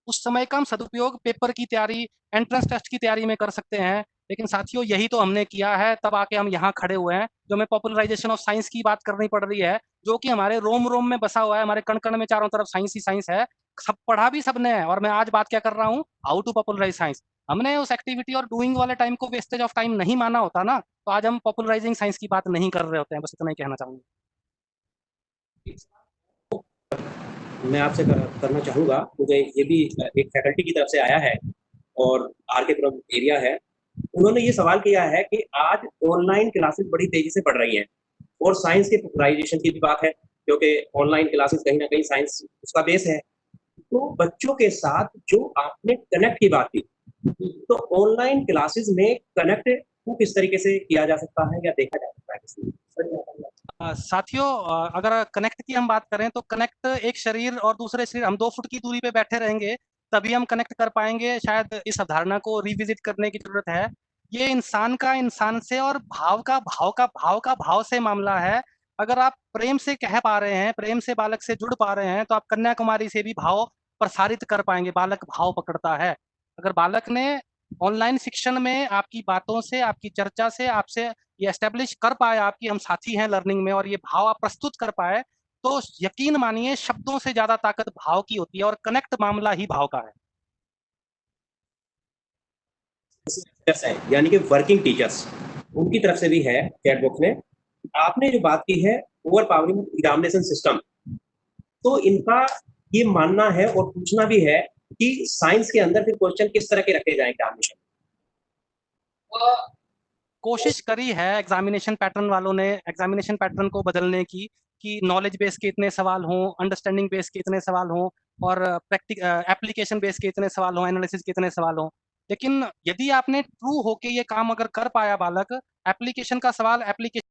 B: उस समय का हम सदुपयोग पेपर की तैयारी, एंट्रेंस टेस्ट की तैयारी में कर सकते हैं। लेकिन साथियों यही तो हमने किया है, तब आके हम यहाँ खड़े हुए हैं। जो हमें पॉपुलराइजेशन ऑफ साइंस की बात करनी पड़ रही है, जो कि हमारे रोम रोम में बसा हुआ है, हमारे कण कण में चारों तरफ साइंस ही साइंस है। सब पढ़ा भी सबने है, और मैं आज बात क्या कर रहा हूँ, हाउ टू पॉपुलराइज साइंस। हमने उस एक्टिविटी और डूइंग वाले टाइम को वेस्टेज ऑफ टाइम नहीं माना होता ना, तो आज हम पॉपुलराइजिंग साइंस की बात नहीं कर रहे होते हैं। बस इतना ही कहना चाहूंगा।
A: मैं आपसे करना चाहूंगा, मुझे ये भी एक फैकल्टी की तरफ से आया है और आर के पुरम एरिया है, उन्होंने ये सवाल किया है कि आज ऑनलाइन क्लासेस बड़ी तेजी से बढ़ रही हैं और साइंस के पॉपुलराइजेशन की भी बात है, क्योंकि ऑनलाइन क्लासेस कहीं ना कहीं साइंस उसका बेस है। तो बच्चों के साथ जो आपने कनेक्ट की बात की, तो ऑनलाइन क्लासेस में कनेक्ट को किस तरीके से किया जा सकता है या देखा जा सकता है?
B: साथियों, अगर कनेक्ट की हम बात करें तो कनेक्ट एक शरीर और दूसरे शरीर, हम 2 फुट की दूरी पे बैठे रहेंगे तभी हम कनेक्ट कर पाएंगे। शायद इस अवधारणा को रिविजिट करने की जरूरत है। ये इंसान का इंसान से और भाव का भाव से मामला है। अगर आप प्रेम से कह पा रहे हैं, प्रेम से बालक से जुड़ पा रहे हैं, तो आप कन्याकुमारी से भी भाव प्रसारित कर पाएंगे। बालक भाव पकड़ता है। अगर बालक ने ऑनलाइन शिक्षण में आपकी बातों से, आपकी चर्चा से, आपसे ये एस्टेब्लिश कर पाए आपकी हम साथी हैं लर्निंग में, और ये भाव आप प्रस्तुत कर पाए, तो यकीन मानिए शब्दों से ज्यादा ताकत भाव की होती है, और कनेक्ट मामला ही भाव का है।
A: टीचर्स हैं, यानी कि वर्किंग टीचर्स, उनकी तरफ से भी है चैट बॉक्स में। आपने जो बात की है ओवर पावरिंग एग्जामिनेशन सिस्टम, तो इनका ये मानना है और पूछना भी है कि साइंस के अंदर फिर क्वेश्चन किस तरह के रखे जाए एग्जामिनेशन।
B: कोशिश करी है एग्जामिनेशन पैटर्न वालों ने, एग्जामिनेशन पैटर्न को बदलने की, कि नॉलेज बेस के इतने सवाल हों, अंडरस्टैंडिंग बेस के इतने सवाल हों, और एप्लीकेशन बेस के इतने सवाल हों, एनालिसिस के इतने सवाल हों। लेकिन यदि आपने ट्रू होके ये काम अगर कर पाया बालक, एप्लीकेशन का सवाल एप्लीकेशन